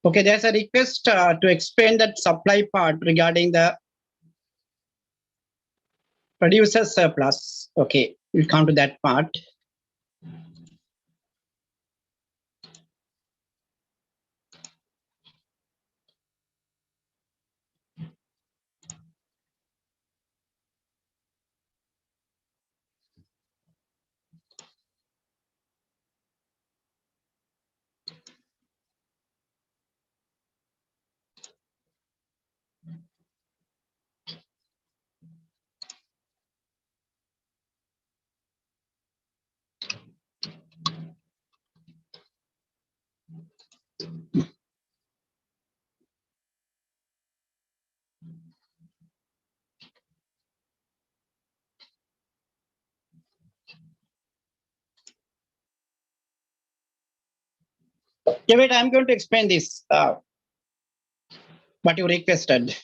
Okay, there's a request to explain that supply part regarding the producer surplus. Okay, we'll come to that part. Yeah, wait, I'm going to explain this, what you requested.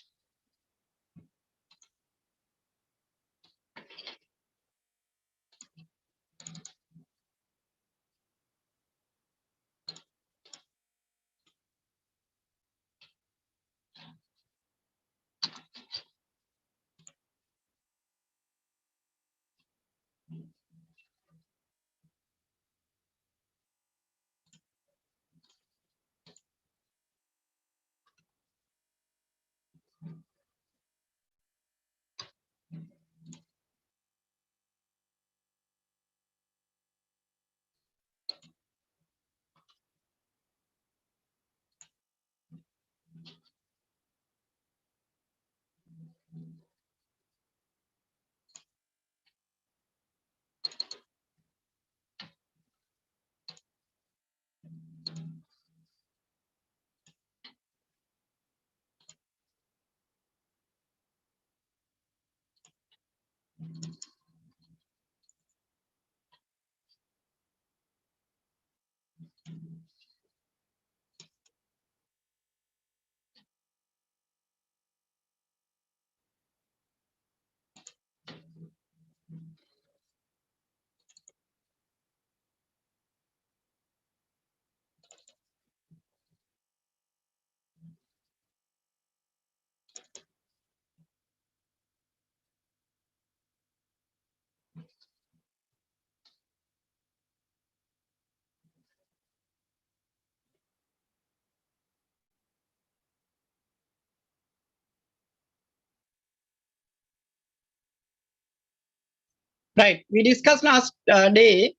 Right, we discussed last day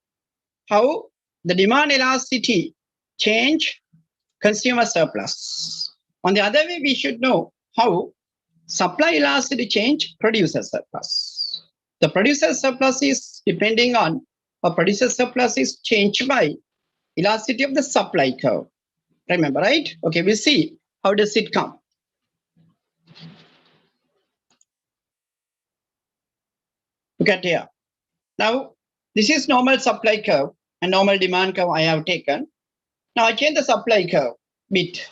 how the demand elasticity change consumer surplus. On the other way, we should know how supply elasticity change producer surplus. The producer surplus is depending on, or producer surplus is changed by elasticity of the supply curve. Remember, right? Okay, we see how does it come. Look at here. Now, this is normal supply curve and normal demand curve I have taken. Now I change the supply curve bit.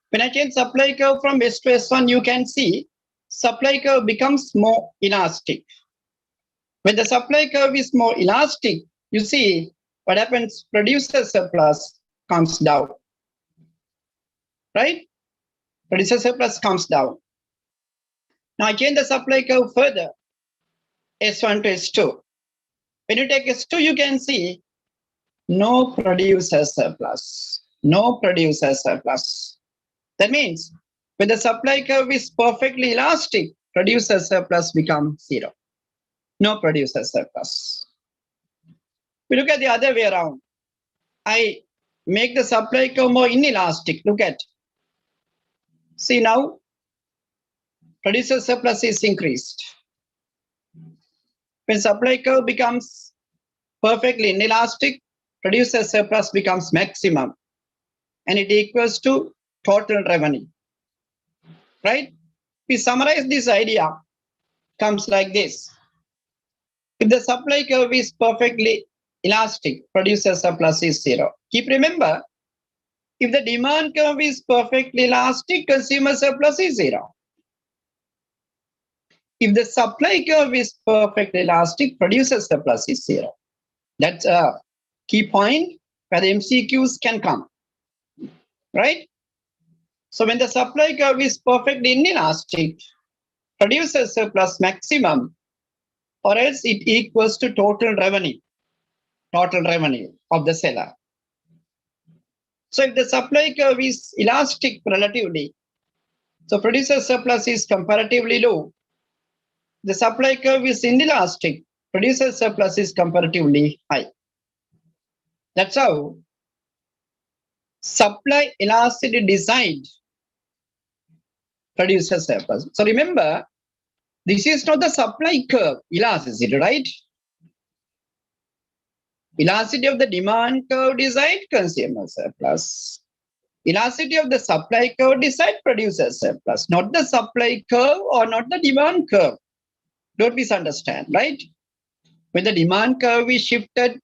When I change supply curve from S to S1, you can see supply curve becomes more elastic. When the supply curve is more elastic, you see what happens, producer surplus comes down, right? Producer surplus comes down. Now I change the supply curve further, S1 to S2. When you take S2, you can see no producer surplus, no producer surplus. That means when the supply curve is perfectly elastic, producer surplus becomes zero. No producer surplus. We look at the other way around. I make the supply curve more inelastic. Look at. See now, producer surplus is increased. When supply curve becomes perfectly inelastic, producer surplus becomes maximum. And it equals to total revenue. Right? We summarize this idea, comes like this. If the supply curve is perfectly elastic, producer surplus is zero. Keep remember, if the demand curve is perfectly elastic, consumer surplus is zero. If the supply curve is perfectly elastic, producer surplus is zero. That's a key point where the MCQs can come. right? So when the supply curve is perfectly inelastic, produces surplus maximum, or else it equals to total revenue of the seller. So if the supply curve is elastic relatively, so producer surplus is comparatively low. The supply curve is inelastic, producer surplus is comparatively high. That's how supply elasticity decide producer surplus. So remember, this is not the supply curve elasticity, right? Elasticity of the demand curve decide consumer surplus. Elasticity of the supply curve decide producer surplus, not the supply curve or not the demand curve. Don't misunderstand, right? When the demand curve is shifted,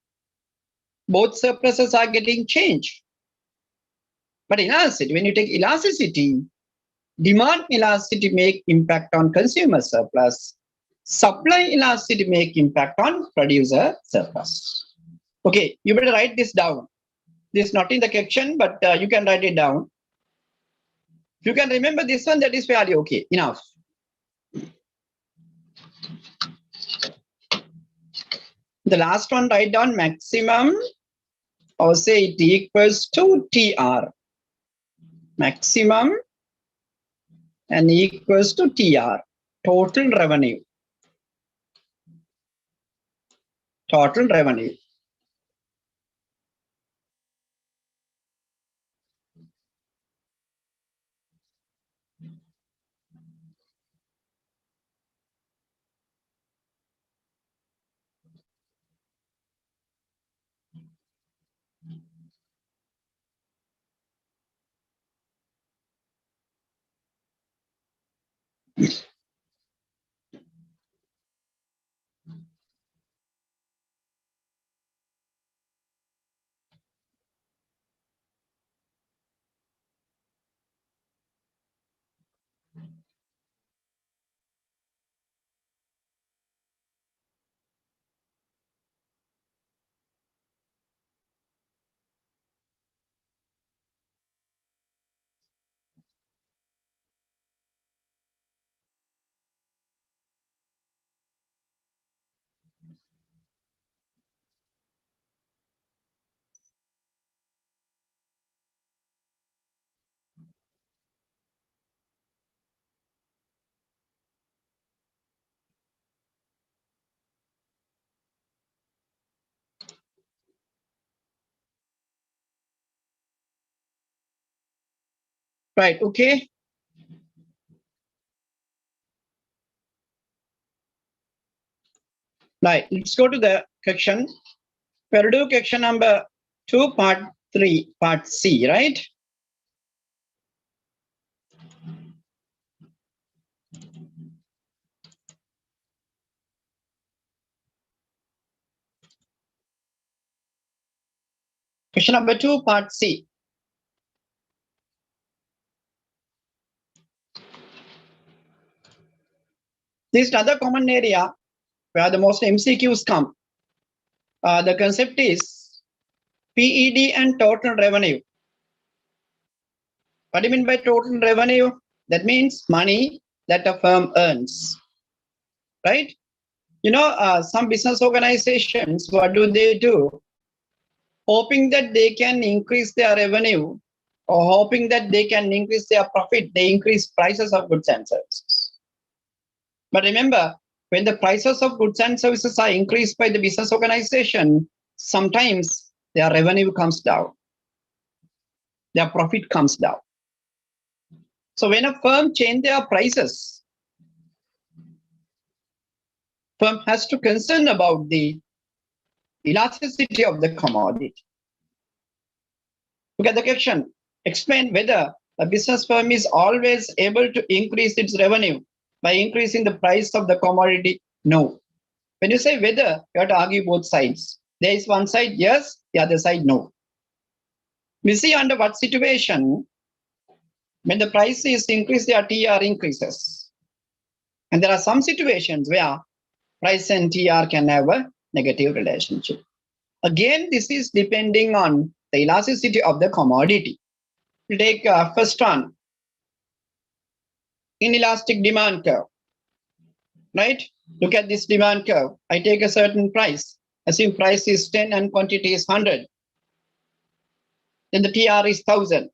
both surpluses are getting changed. But elasticity, when you take elasticity, demand elasticity make impact on consumer surplus. Supply elasticity make impact on producer surplus. Okay, you better write this down. This is not in the caption, but you can write it down. If you can remember this one, that is fairly okay, enough. The last one, write down maximum, or say it equals to TR. Maximum and equals to TR, total revenue. Total revenue. Right, okay. Right, let's go to the question. We'll do question number 2, part 3, part C, right? Question number 2, part C. This is another common area where the most MCQs come. The concept is PED and total revenue. What do you mean by total revenue? That means money that a firm earns, right? You know, some business organizations, what do? Hoping that they can increase their revenue or hoping that they can increase their profit, they increase prices of goods and services. But remember, when the prices of goods and services are increased by the business organization, sometimes their revenue comes down, their profit comes down. So when a firm change their prices, firm has to concern about the elasticity of the commodity. Look at the question. Explain whether a business firm is always able to increase its revenue by increasing the price of the commodity. No. When you say whether, you have to argue both sides. There is one side yes, the other side no. We see under what situation when the price is increased, their TR increases. And there are some situations where price and TR can have a negative relationship. Again, this is depending on the elasticity of the commodity. We'll take first one, inelastic demand curve, right? Look at this demand curve. I take a certain price. Assume price is 10 and quantity is 100. Then the TR is 1000.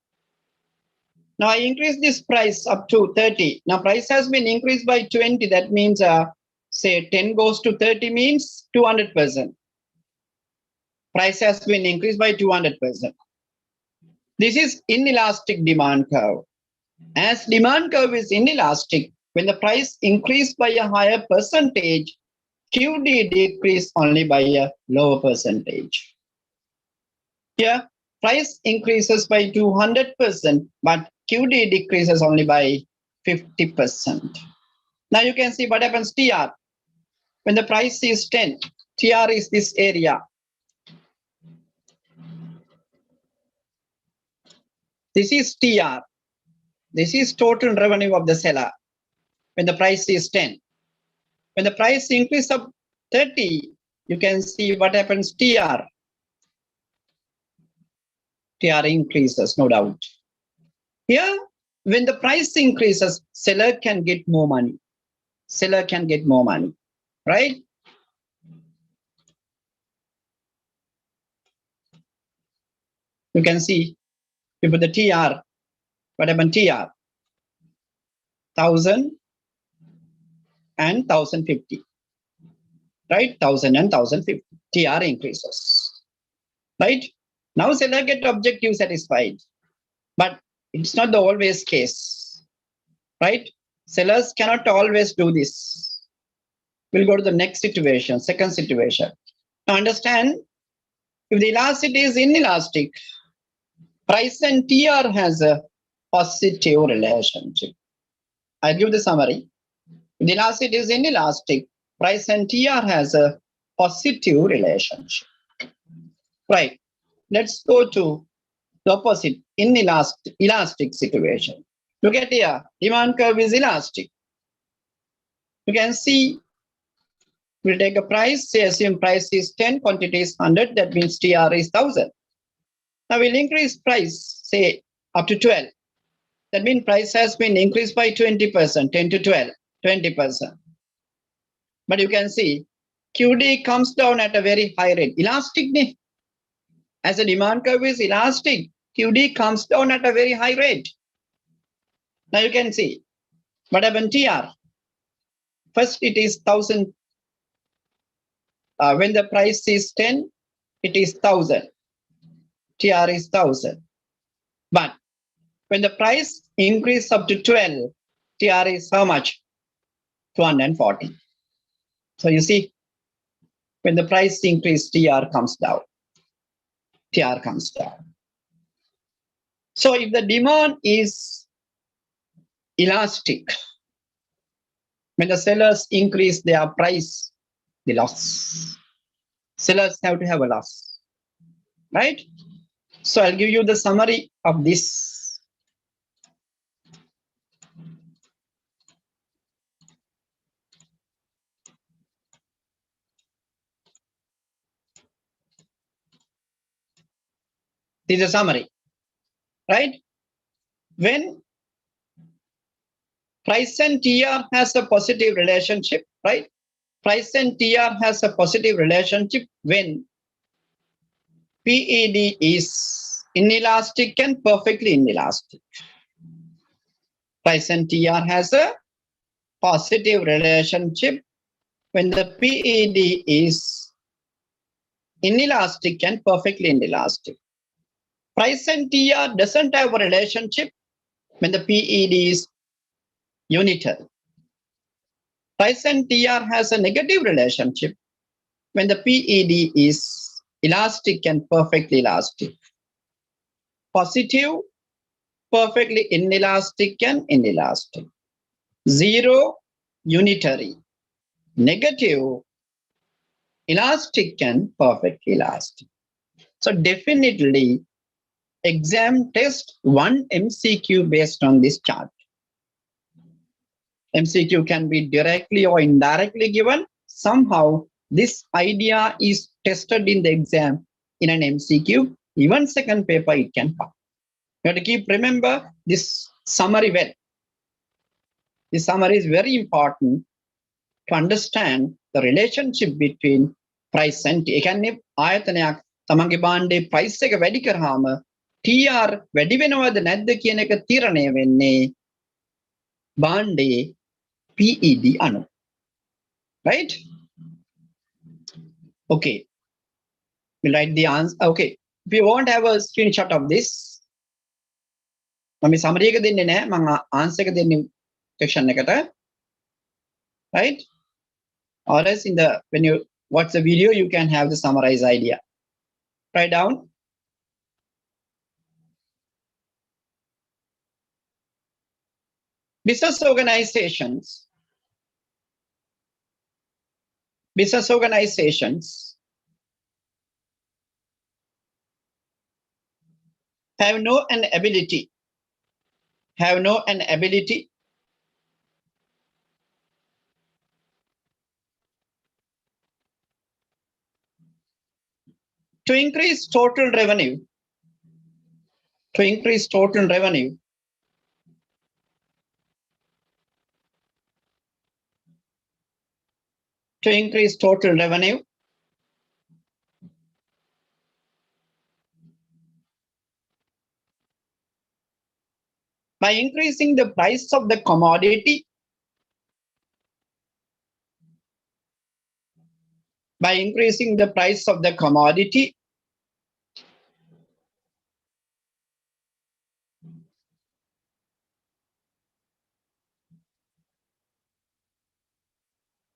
Now I increase this price up to 30. Now price has been increased by 20. That means, say 10 goes to 30 means 200%. Price has been increased by 200%. This is inelastic demand curve. As demand curve is inelastic, when the price increased by a higher percentage, QD decrease only by a lower percentage. Here, price increases by 200%, but QD decreases only by 50%. Now you can see what happens TR. When the price is 10, TR is this area. This is TR. This is total revenue of the seller when the price is 10. When the price increases up 30, you can see what happens TR. TR increases, no doubt. Here, when the price increases, seller can get more money. Seller can get more money, right? You can see, you put the TR, what happened TR? 1000 and 1050, right? 1000 and 1050, TR increases, right? Now seller get objective satisfied, but it's not the always case, right? Sellers cannot always do this. We'll go to the next situation, second situation. Now understand, if the elasticity is inelastic, price and TR has a positive relationship. I'll give the summary. If the elasticity is inelastic, price and TR has a positive relationship. Right. Let's go to the opposite, inelastic situation. Look at here, demand curve is elastic. You can see, we'll take a price, say assume price is 10, quantity is 100, that means TR is 1000. Now we'll increase price, say up to 12. That means price has been increased by 20%, 10 to 12, 20%. But you can see QD comes down at a very high rate. Elastic, as a demand curve is elastic, QD comes down at a very high rate. Now you can see what happened TR. First it is 1000. When the price is 10, it is 1000. TR is 1000. But when the price increase up to 12, TR is how much? 240. So you see, when the price increase, TR comes down. TR comes down. So if the demand is elastic, when the sellers increase their price, the loss. Sellers have to have a loss, right? So I'll give you the summary of this. This is a summary, right? When price and TR has a positive relationship, right? Price and TR has a positive relationship when PED is inelastic and perfectly inelastic. Price and TR has a positive relationship when the PED is inelastic and perfectly inelastic. Price and TR doesn't have a relationship when the PED is unitary. Price and TR has a negative relationship when the PED is elastic and perfectly elastic. Positive, perfectly inelastic and inelastic. Zero, unitary. Negative, elastic and perfectly elastic. So definitely exam test one MCQ based on this chart. MCQ can be directly or indirectly given. Somehow this idea is tested in the exam in an MCQ. Even second paper it can come. You have to keep remember this summary well. This summary is very important to understand the relationship between price and T. කියන්නේ ආයතනයක් තමන්ගේ භාණ්ඩේ price එක වැඩි කරාම TR වැඩි වෙනවද නැද්ද කියන එක තීරණය වෙන්නේ භාණ්ඩේ PED අනුව. Right? Okay. We'll write the answer. Okay. If you won't have a screenshot of this, මම summary එක දෙන්නේ නැහැ. මම answer එක දෙන්නේ section එකට. Right? Or else in the when you watch the video, you can have the summarized idea. Write down. Business organizations have no ability to increase total revenue by increasing the price of the commodity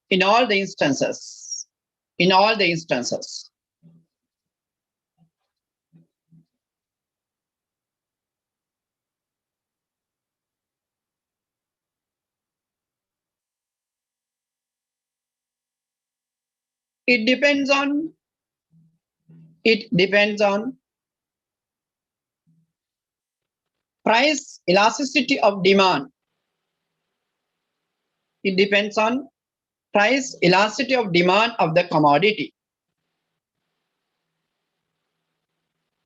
in all the instances. It depends on price elasticity of demand. It depends on price elasticity of demand of the commodity.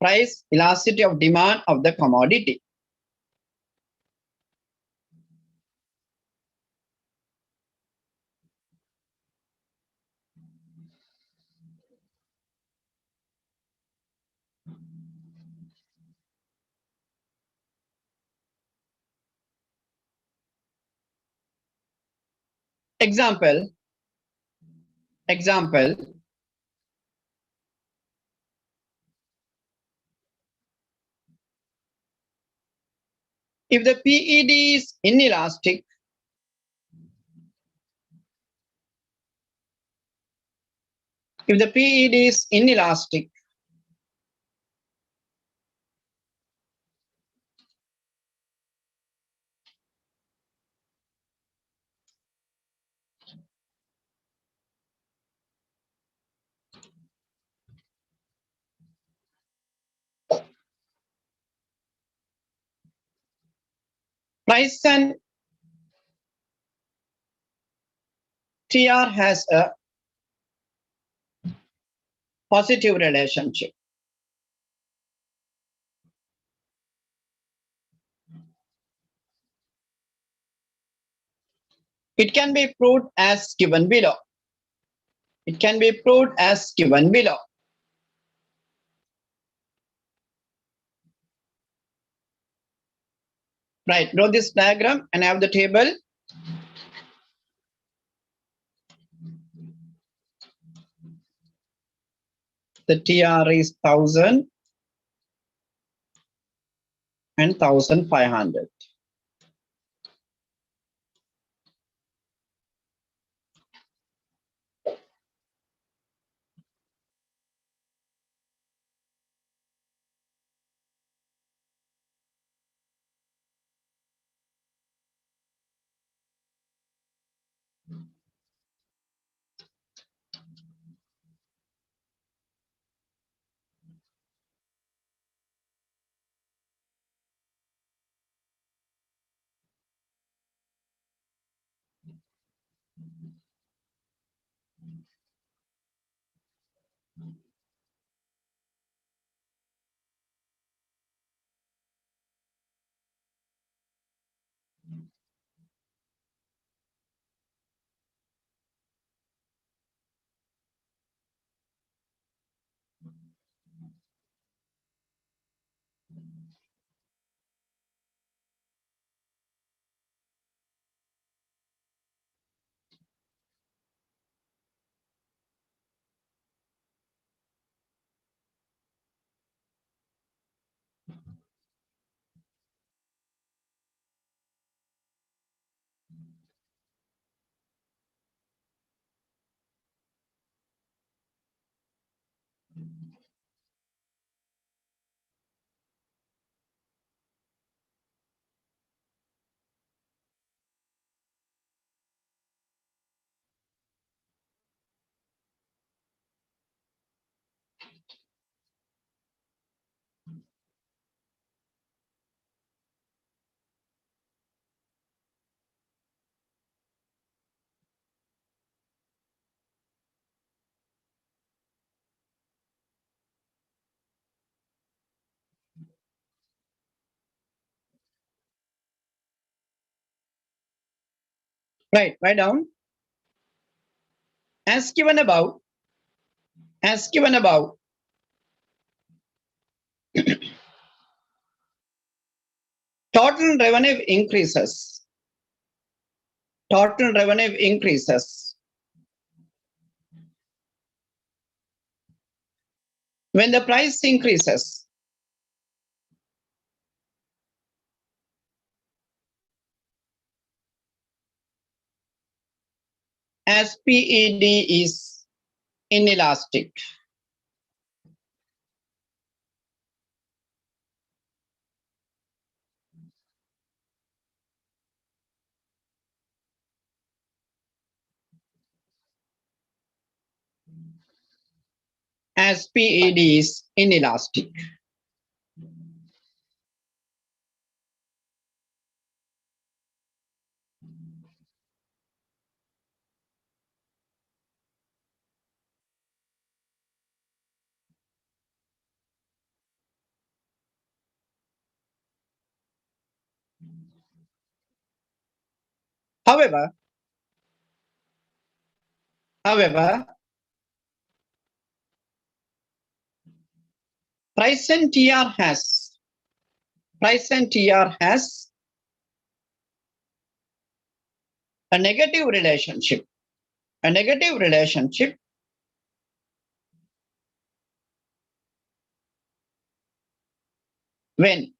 Price elasticity of demand of the commodity. Example, if the PED is inelastic, price and TR has a positive relationship. It can be proved as given below. Right, draw this diagram and have the table. The TR is 1000 and 1500. Right, write down. As given above, as given above, total revenue increases. Total revenue increases when the price increases. As PED is inelastic. As PED is inelastic. However, price and TR has a negative relationship. A negative relationship when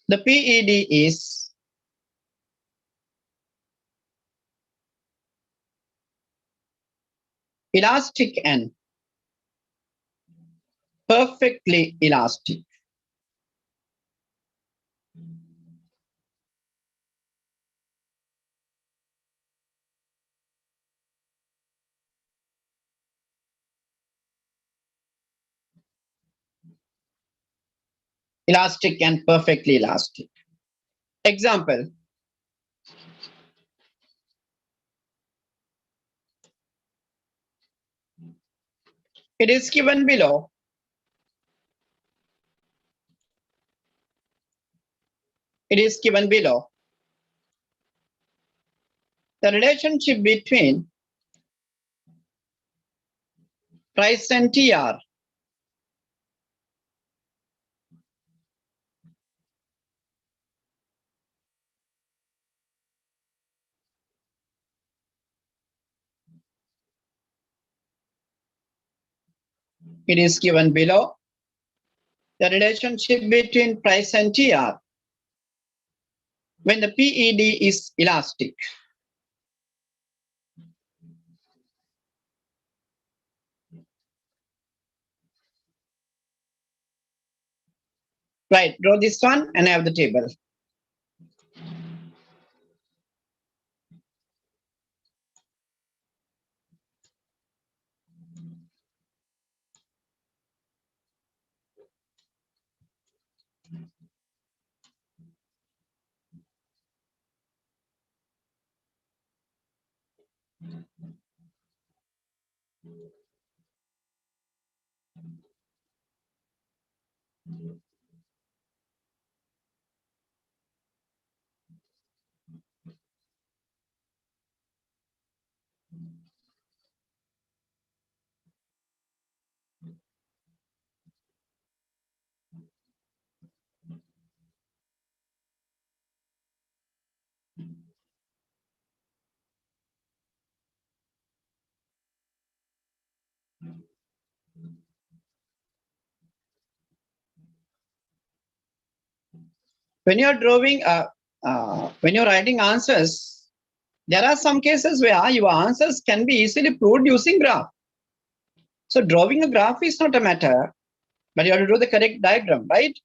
the PED is elastic and perfectly elastic. Elastic and perfectly elastic. Example, it is given below. It is given below. The relationship between price and TR it is given below. The relationship between price and TR when the PED is elastic. Right, draw this one and have the table. When you're drawing, when you're writing answers, there are some cases where your answers can be easily proved using graph. So drawing a graph is not a matter, but you have to draw the correct diagram, right?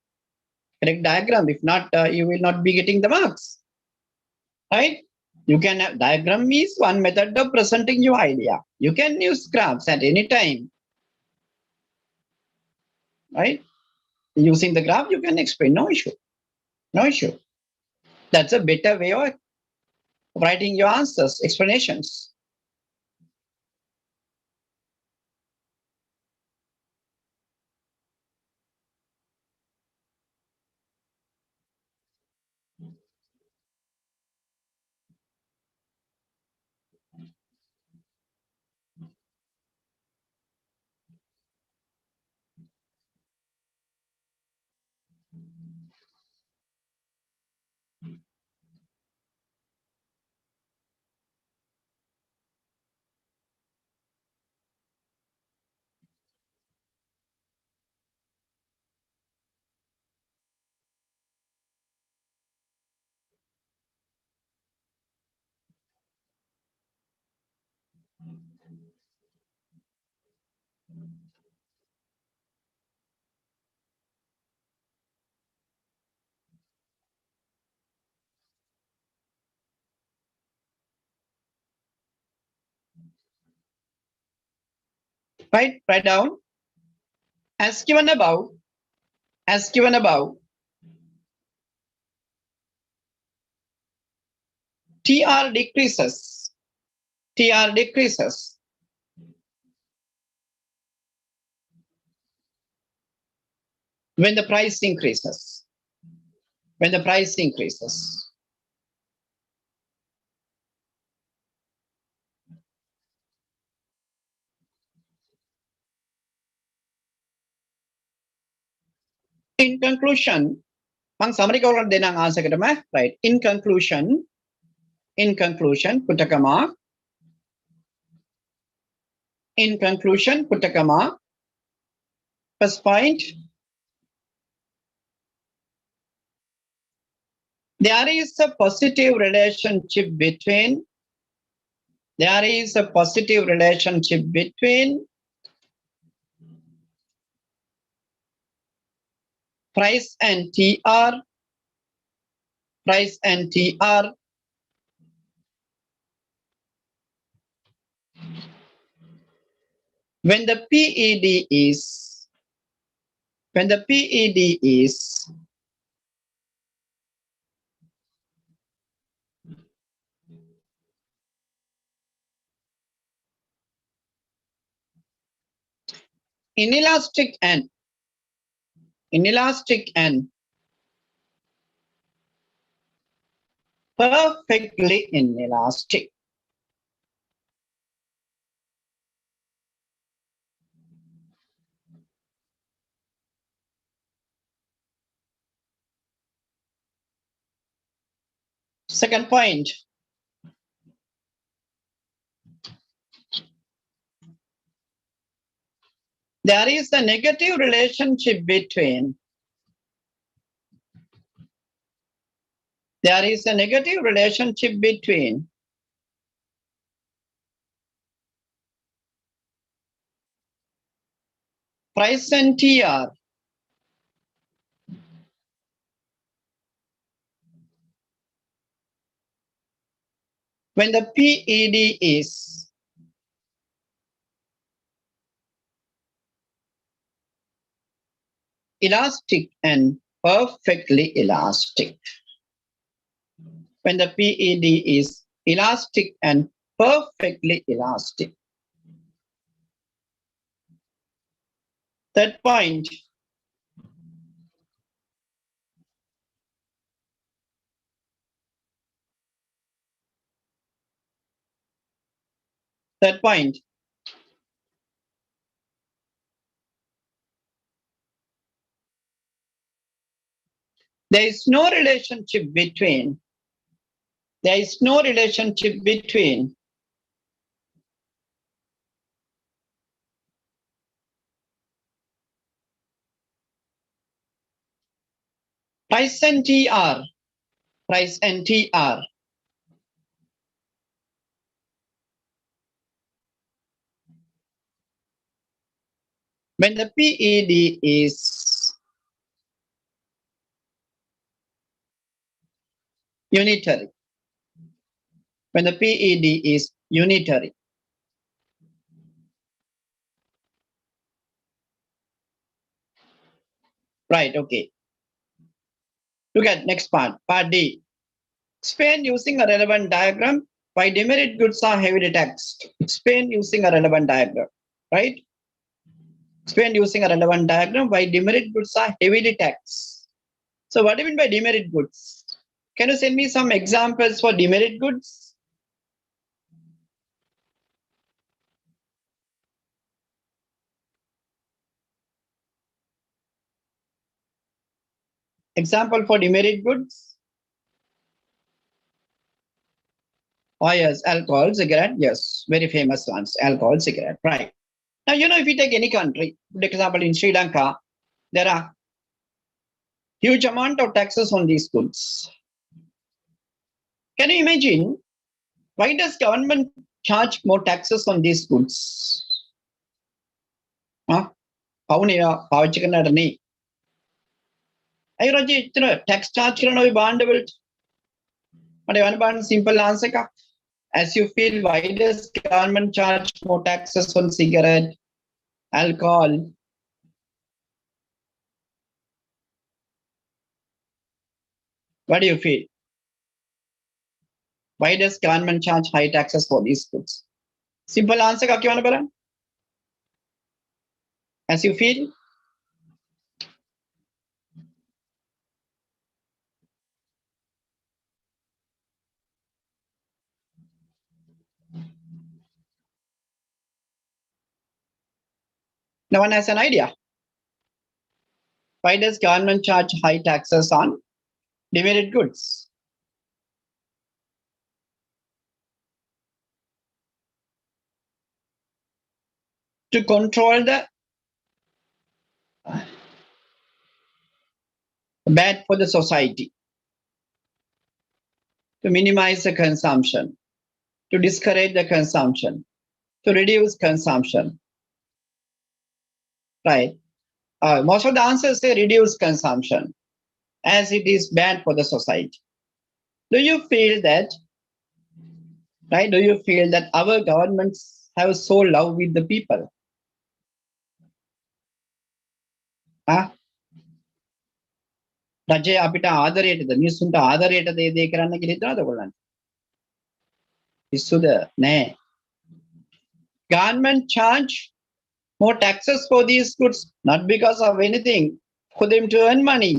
Correct diagram. If not, you will not be getting the marks, right? You can have diagram is one method of presenting your idea. You can use graphs at any time, right? Using the graph, you can explain, no issue, no issue. That's a better way of writing your answers, explanations. Right? Write down. As given above, as given above, TR decreases. TR decreases when the price increases. When the price increases. In conclusion, Mang summary ko din ang answer kita mah, right? In conclusion, put a comma. In conclusion, put a comma. First point, there is a positive relationship between price and TR, when the PED is inelastic and perfectly inelastic. Second point, there is a negative relationship between price and TR when the PED is elastic and perfectly elastic. When the PED is elastic and perfectly elastic. Third point, there is no relationship between Price and TR. Price and TR. When the PED is unitary. When the PED is unitary. Right, okay. Look at next part, part D. Explain using a relevant diagram why demerit goods are heavily taxed. Explain using a relevant diagram, right? Explain using a relevant diagram why demerit goods are heavily taxed. So what do you mean by demerit goods? Can you send me some examples for demerit goods? Example for demerit goods? Oh yes, alcohol, cigarette, yes, very famous ones, alcohol, cigarette, right. Now, you know, if you take any country, for example, in Sri Lanka, there are huge amount of taxes on these goods. Can you imagine why does government charge more taxes on these goods? Huh? Tax charge one simple answer. As you feel, why does government charge more taxes on cigarette, alcohol? What do you feel? Why does government charge high taxes for these goods? Simple answer. As you feel? No one has an idea. Why does government charge high taxes on demerit goods? To control the bad for the society, to minimize the consumption, to discourage the consumption, to reduce consumption, right? Most of the answers say reduce consumption as it is bad for the society. Do you feel that, right? Do you feel that our governments have so love with the people? Huh? රජය අපිට ආදරයටද මිනිස්සුන්ට ආදරයට දේ කරන්න කියලා හිතනවද ඔයගොල්ලන්ට? පිස්සුද? නෑ. Government charge more taxes for these goods, not because of anything, for them to earn money.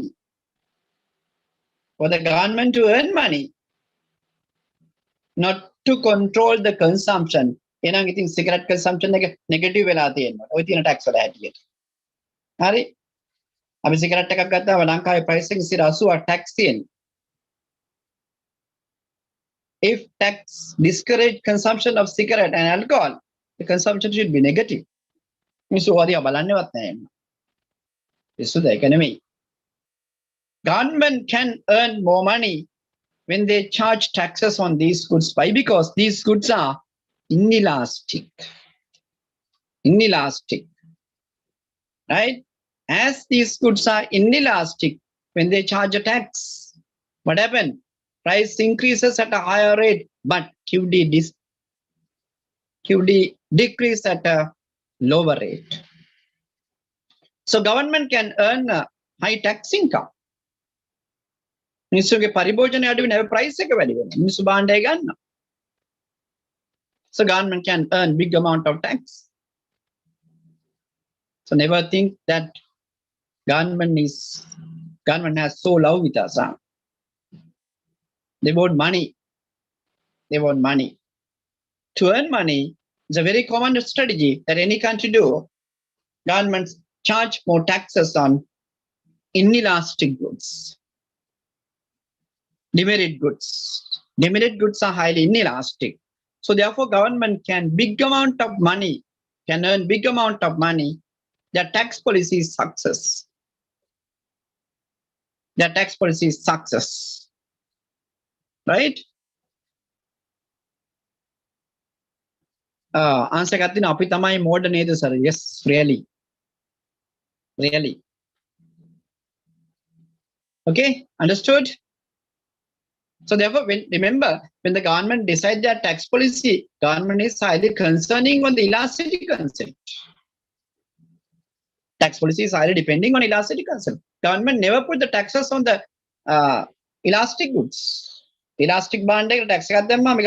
For the government to earn money, not to control the consumption. එහෙනම් ඉතින් cigarette consumption එක negative වෙලා තියෙනවා. ඔය තියෙන tax වල හැටියට. හරි? අපි cigarette එකක් ගත්තාම ලංකාවේ price එක 80 tax තියෙනවා. If tax discourage consumption of cigarette and alcohol, the consumption should be negative. මිනිස්සු හරිය බලන්නේවත් නැහැ. පිස්සුද? ඒක නෙමෙයි. Government can earn more money when they charge taxes on these goods. Why? Because these goods are inelastic. Inelastic. Right? As these goods are inelastic, when they charge a tax, what happens? Price increases at a higher rate, but QD decrease at a lower rate. So government can earn a high tax income. මිනිස්සුගේ පරිභෝජනය අඩු වෙන price එක වැඩි වෙනවා. මිනිස්සු භාණ්ඩය ගන්නවා. So government can earn big amount of tax. So never think that government has so love with us. Huh? They want money. They want money. To earn money is a very common strategy that any country do. Governments charge more taxes on inelastic goods. Demerit goods. Demerit goods are highly inelastic. So therefore, government can earn big amount of money. Their tax policy is success. their tax policy is success. Right? Answer Katin api tamai more than either, sir. Yes, really. Really. Okay, understood? So therefore, remember, when the government decides their tax policy, government is highly concerning on the elasticity concept. Tax policy is highly depending on elasticity concept. Government never put the taxes on the elastic goods. Elastic bond tax tax demand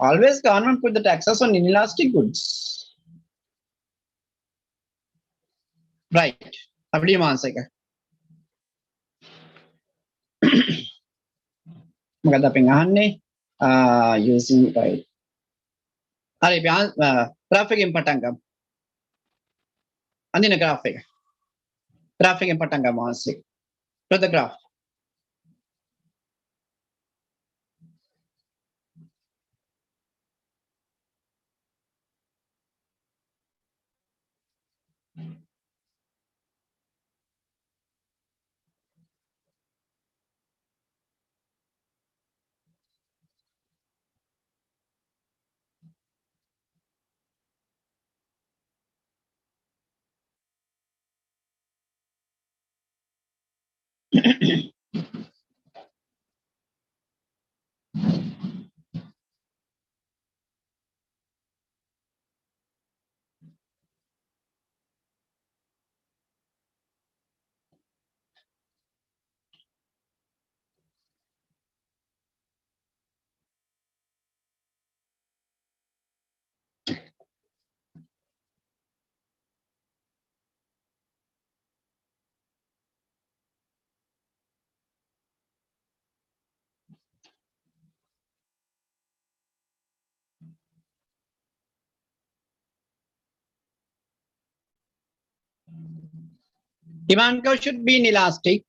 always government put the taxes on inelastic goods. Right. Using right. Graphic impatangam. Andina graphic. Graphic impatangam ansik. To the graph. Demand curve should be inelastic.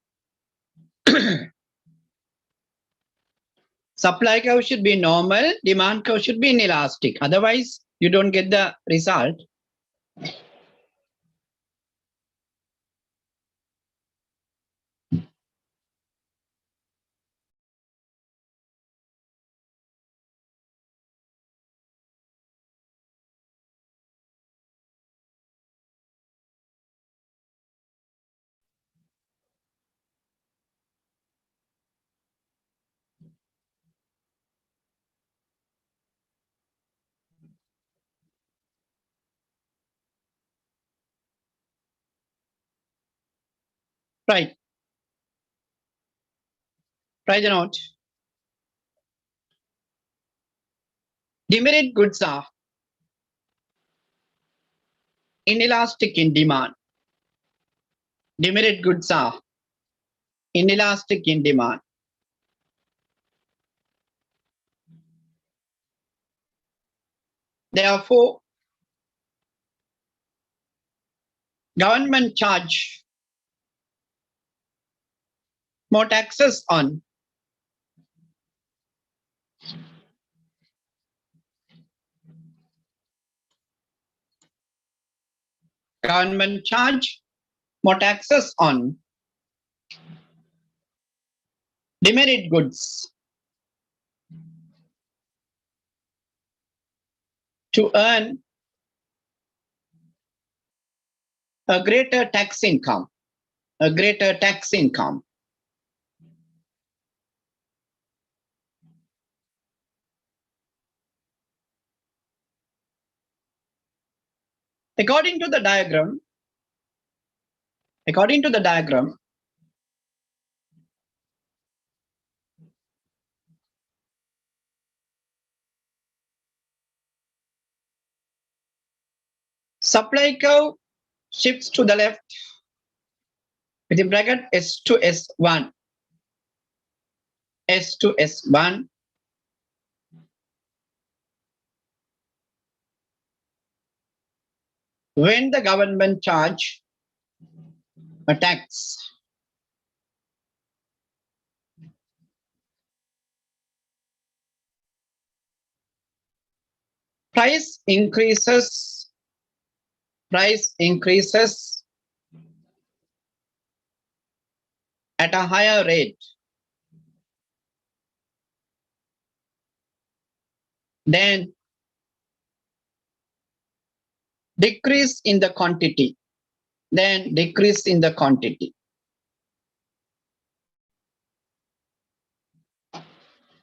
Supply curve should be normal. Demand curve should be inelastic. Otherwise, you don't get the result. Right. Try the note. Demerit goods are inelastic in demand. Demerit goods are inelastic in demand. Therefore, government charge more taxes on government charge more taxes on demerit goods to earn a greater tax income. A greater tax income. According to the diagram, supply curve shifts to the left within bracket S to S1. S to S1. When the government charge a tax price increases at a higher rate, then decrease in the quantity,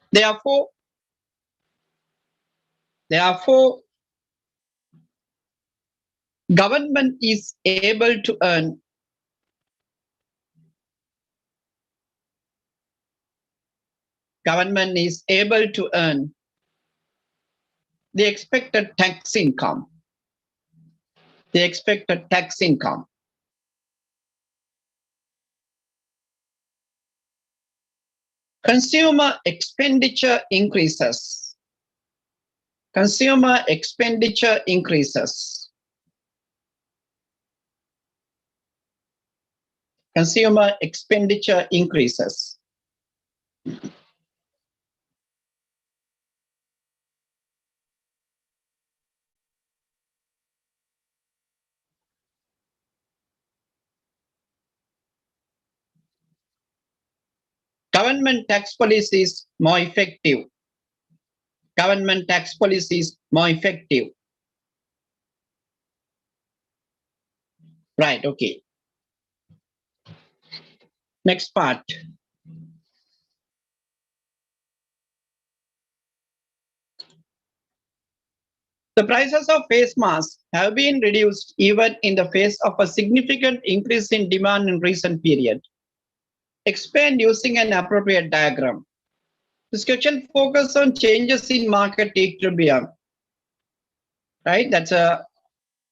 Therefore, government is able to earn the expected tax income. Consumer expenditure increases. Government tax policy is more effective. Right, okay. Next part. The prices of face masks have been reduced even in the face of a significant increase in demand in recent period. Explain using an appropriate diagram. This question focuses on changes in market equilibrium. Right, that's a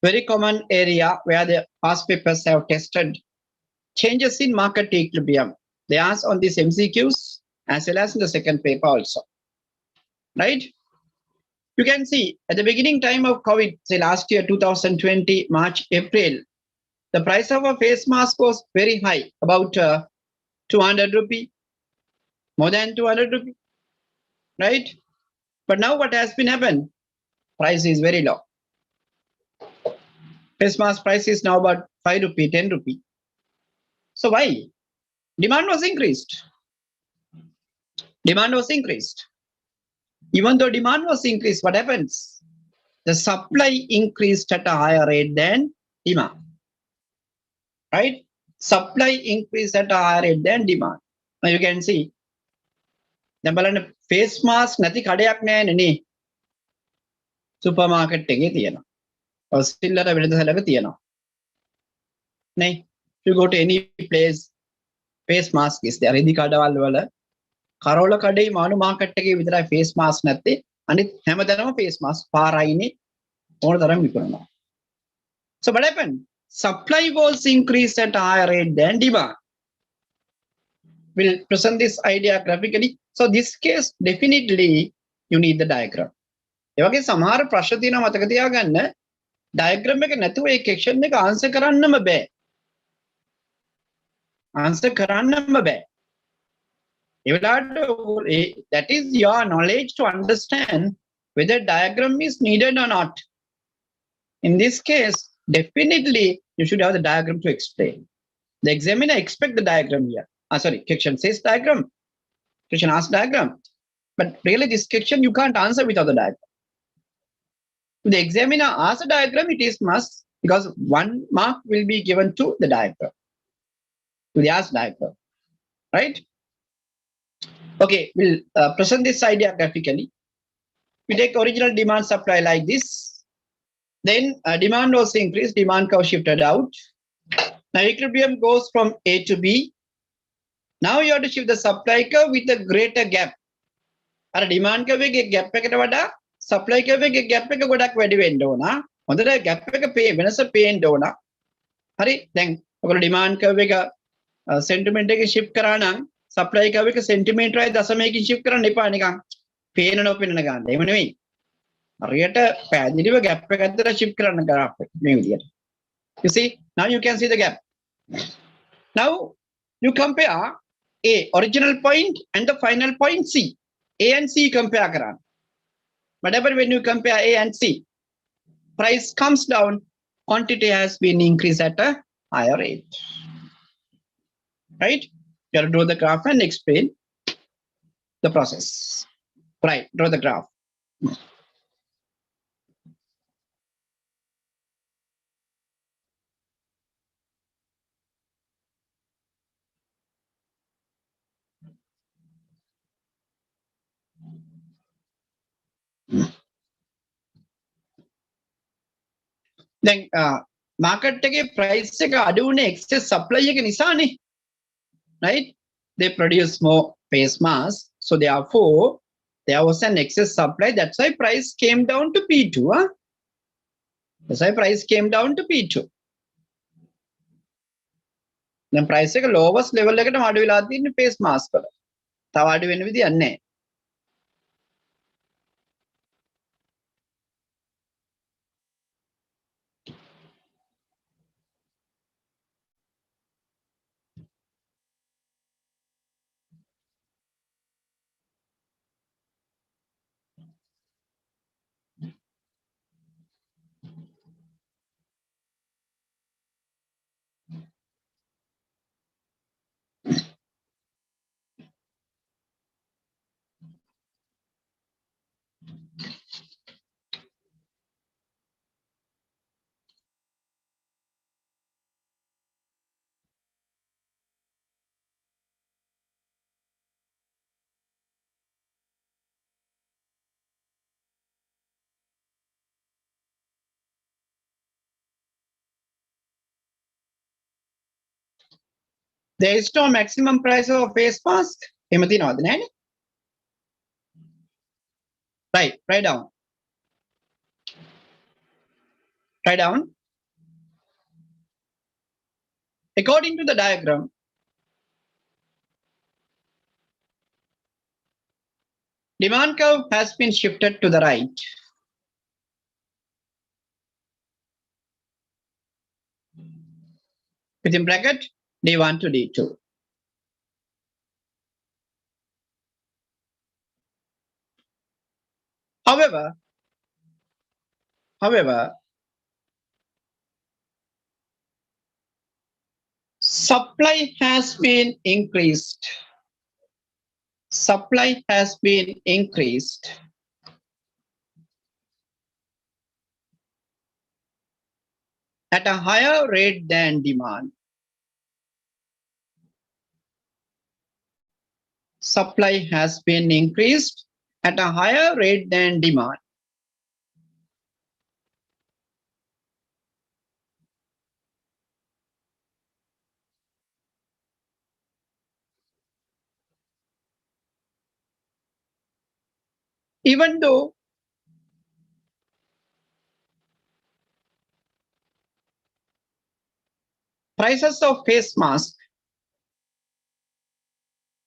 very common area where the past papers have tested changes in market equilibrium. They ask on these MCQs as well as in the second paper also. Right? You can see at the beginning time of COVID, say last year, 2020, March, April, the price of a face mask was very high, about 200 rupee, more than 200 rupee, right? But now what has been happened? Price is very low. Face mask price is now about 5 rupee, 10 rupee. So why? Demand was increased. Even though demand was increased, what happens? The supply increased at a higher rate than demand. Right? Supply increased at a higher rate than demand. Now you can see. දැන් බලන්න face mask නැති කඩයක් නෑනේ නේ. Supermarket එකේ තියෙනවා. ඔස්ට්‍රේලියාවේ වෙළඳ සැලක තියෙනවා. නේ? You go to any place, face mask is there. ඉදි කඩවල් වල කරවල කඩේ මානු මාකට් එකේ විතරයි face mask නැත්තේ. අනිත් හැමදැනම face mask පාරයිනේ ඕන තරම් විකුණනවා. So what happened? Supply was increased at a higher rate than demand. We'll present this idea graphically. So this case, definitely you need the diagram. ඒ වගේ සමහර ප්‍රශ්න තියෙනවා මතක තියාගන්න. diagram එක නැතුව ඒ question එක answer කරන්නම බෑ. That is your knowledge to understand whether diagram is needed or not. In this case, definitely you should have the diagram to explain. The examiner expects the diagram here. Question says diagram. Question asks diagram. But really this question you can't answer without the diagram. If the examiner asks a diagram, it is must, because 1 mark will be given to the diagram. To the asked diagram. Right? Okay, we'll present this idea graphically. We take original demand supply like this. Then demand was increased, demand curve shifted out. Now equilibrium goes from A to B. Now you have to shift the supply curve with a greater gap. අර demand curve එකේ gap එකට වඩා supply curve එකේ gap එක ගොඩක් වැඩි වෙන්න ඕන. හොඳට gap එක වෙනස පේන්න ඕන. හරි? දැන් ඔයගොල්ලෝ demand curve එක sentiment එකේ shift කරා නම් supply curve එක centimeterයි දශමයකින් shift කරන්න එපා නිකන්. පේන නොපෙනෙන ගන්න. එහෙම නෙවෙයි. හරියට පැහැදිලිව gap එක ඇතුළට shift කරන්න graph එක මේ විදියට. You see? Now you can see the gap. Now you compare A, original point, and the final point C. A and C compare karan. Whatever when you compare A and C, price comes down, quantity has been increased at a higher rate. Right? You have to draw the graph and explain the process. Right, draw the graph. Then market price excess supply right? They produce more face mask, so therefore there was an excess supply. That's why price came down to P2. Huh? That's why price came down to P2. Then price lowest level in face mask. There is no maximum price of face mask. Right, write down. Write down. According to the diagram, demand curve has been shifted to the right. Within bracket, D1 to D2. However, supply has been increased. Supply has been increased at a higher rate than demand. Supply has been increased at a higher rate than demand. Even though prices of face mask,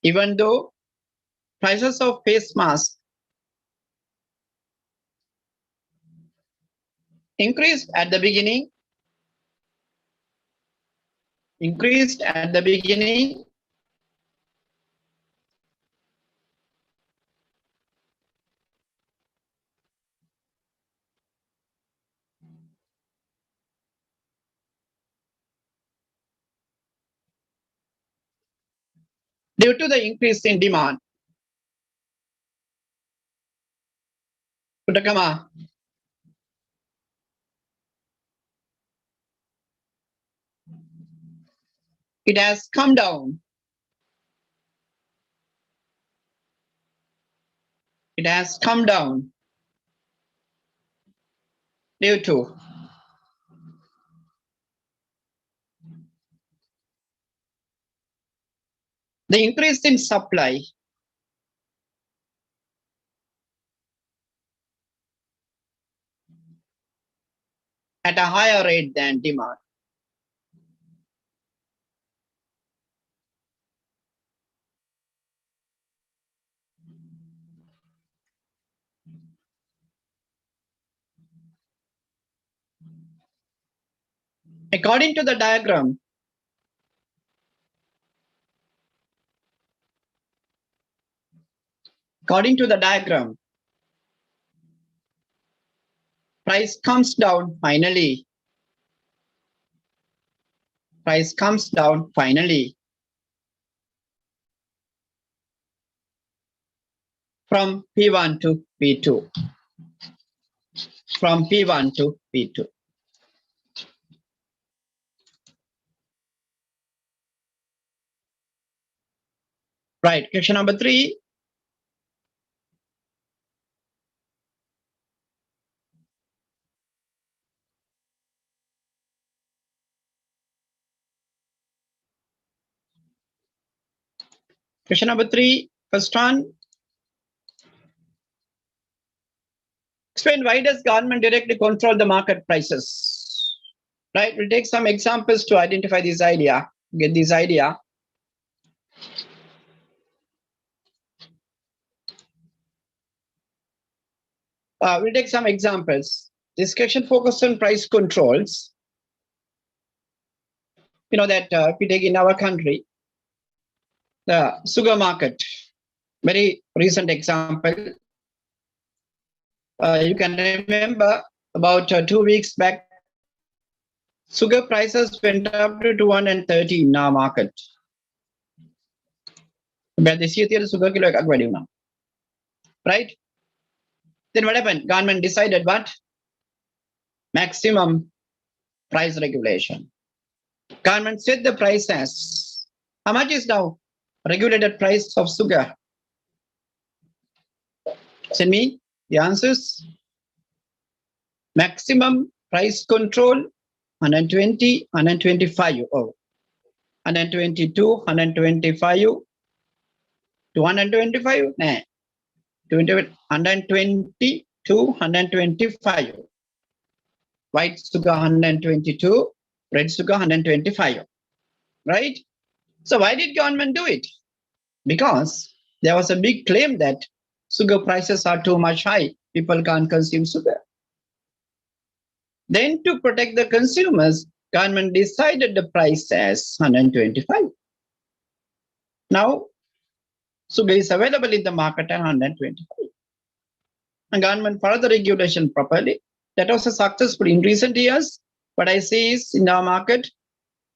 even though prices of face mask increased at the beginning, due to the increase in demand. Utakama. It has come down. It has come down due to the increase in supply at a higher rate than demand. According to the diagram, price comes down finally. Price comes down finally. from P1 to P2. From P1 to P2. Right, question number 3. Question number 3, first one. Explain why does government directly control the market prices? Right, we'll take some examples to identify this idea, get this idea. We'll take some examples. This question focuses on price controls. You know that if we take in our country, the sugar market, very recent example. You can remember about 2 weeks back, sugar prices went up to 230 in our market. But this year, sugar kilo එකක් වැඩි වුණා. Right? Then what happened? Government decided what? Maximum price regulation. Government set the price as, how much is now regulated price of sugar? Send me the answers. Maximum price control 120, 125. Oh, 122, 125, 225. Nah. 120 to 125. White sugar 122, red sugar 125. Right? So why did government do it? Because there was a big claim that sugar prices are too much high. People can't consume sugar. Then to protect the consumers, government decided the price as 125. Now, sugar is available in the market at 125. And government followed the regulation properly. That was a successful in recent years. What I say is in our market,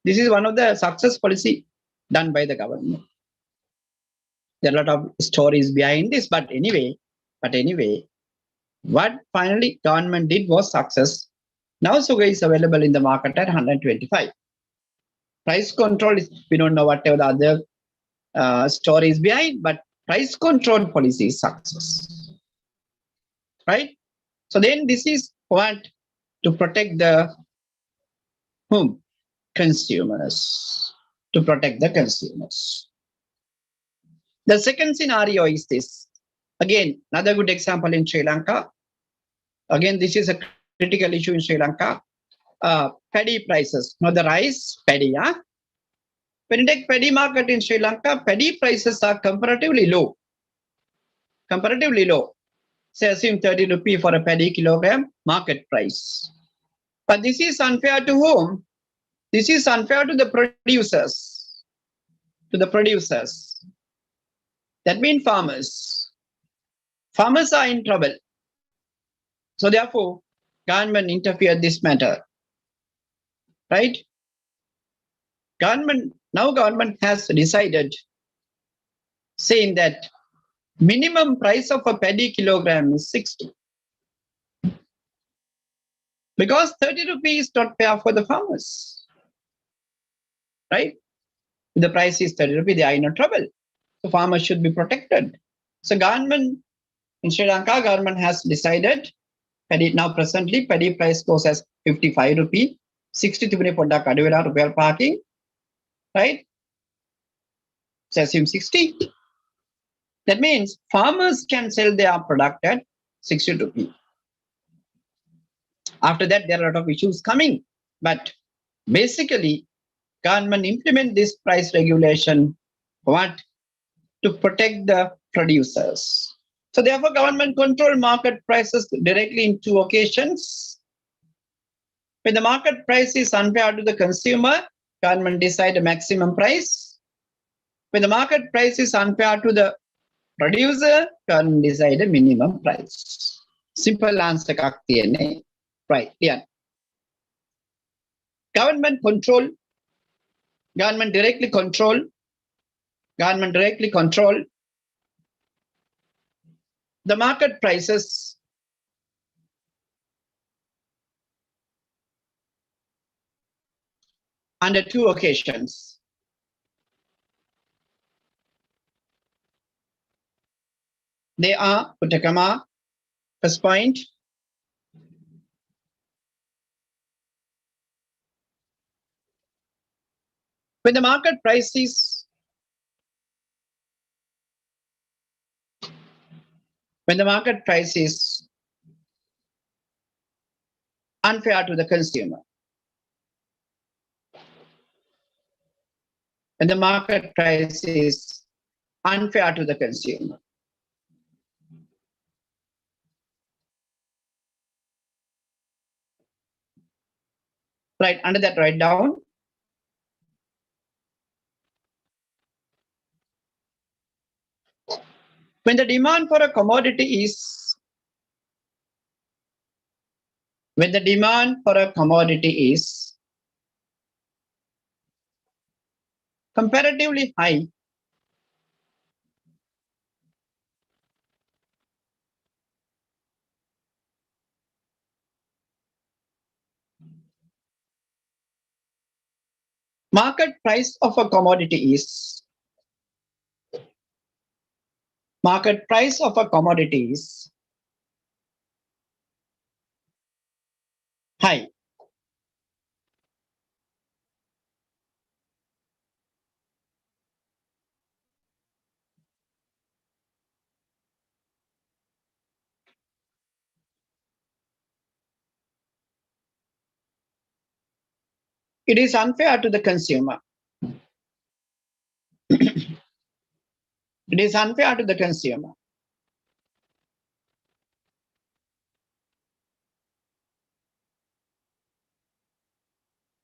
this is one of the success policy done by the government. There are a lot of stories behind this, but anyway, what finally government did was success. Now sugar is available in the market at 125. Price control is, we don't know whatever the other stories behind, but price control policy is success. Right? So then this is what? To protect the whom? Consumers. To protect the consumers. The second scenario is this. Again, another good example in Sri Lanka. Again, this is a critical issue in Sri Lanka. Paddy prices. Now the rice, paddy. When you take paddy market in Sri Lanka, paddy prices are comparatively low. Comparatively low. Say assume 30 rupee for a paddy kilogram market price. But this is unfair to whom? This is unfair to the producers. To the producers. That means farmers. Farmers are in trouble. So therefore, government interfered this matter. Right? Government has decided saying that minimum price of a paddy kilogram is 60. Because 30 rupees is not fair for the farmers. Right? If the price is 30 rupees, they are in trouble. So farmers should be protected. So government, in Sri Lanka, government has decided, paddy now presently, paddy price goes as 55 rupee, 60 tibune poddak adu wela rupiyal parking, right? So assume 60. That means farmers can sell their product at 60 rupee. After that, there are a lot of issues coming. But basically, government implement this price regulation, what? To protect the producers. So therefore, government control market prices directly in two occasions. When the market price is unfair to the consumer, government decide a maximum price. When the market price is unfair to the producer, government decide a minimum price. Simple answer එකක් තියෙන්නේ. Right, yeah. Government directly control the market prices under two occasions. They are, put a comma, first point, when the market price is unfair to the consumer. When the market price is unfair to the consumer. Right, under that, write down. When the demand for a commodity is comparatively high, market price of a commodity is high. It is unfair to the consumer. It is unfair to the consumer.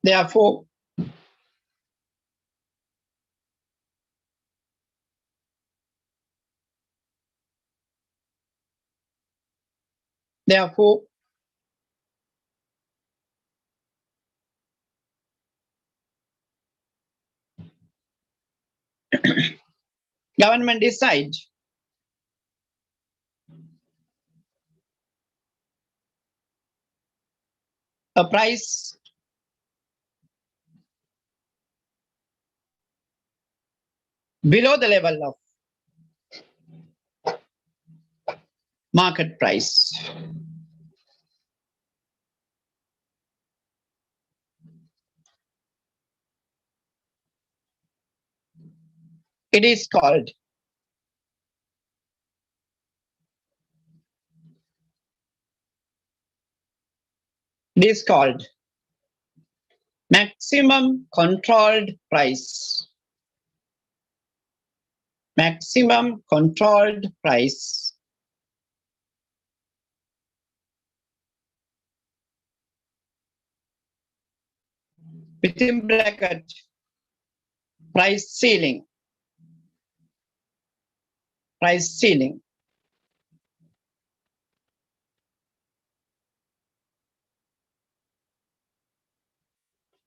Therefore, government decide a price below the level of market price. It is called maximum controlled price. Maximum controlled price within bracket price ceiling. Price ceiling.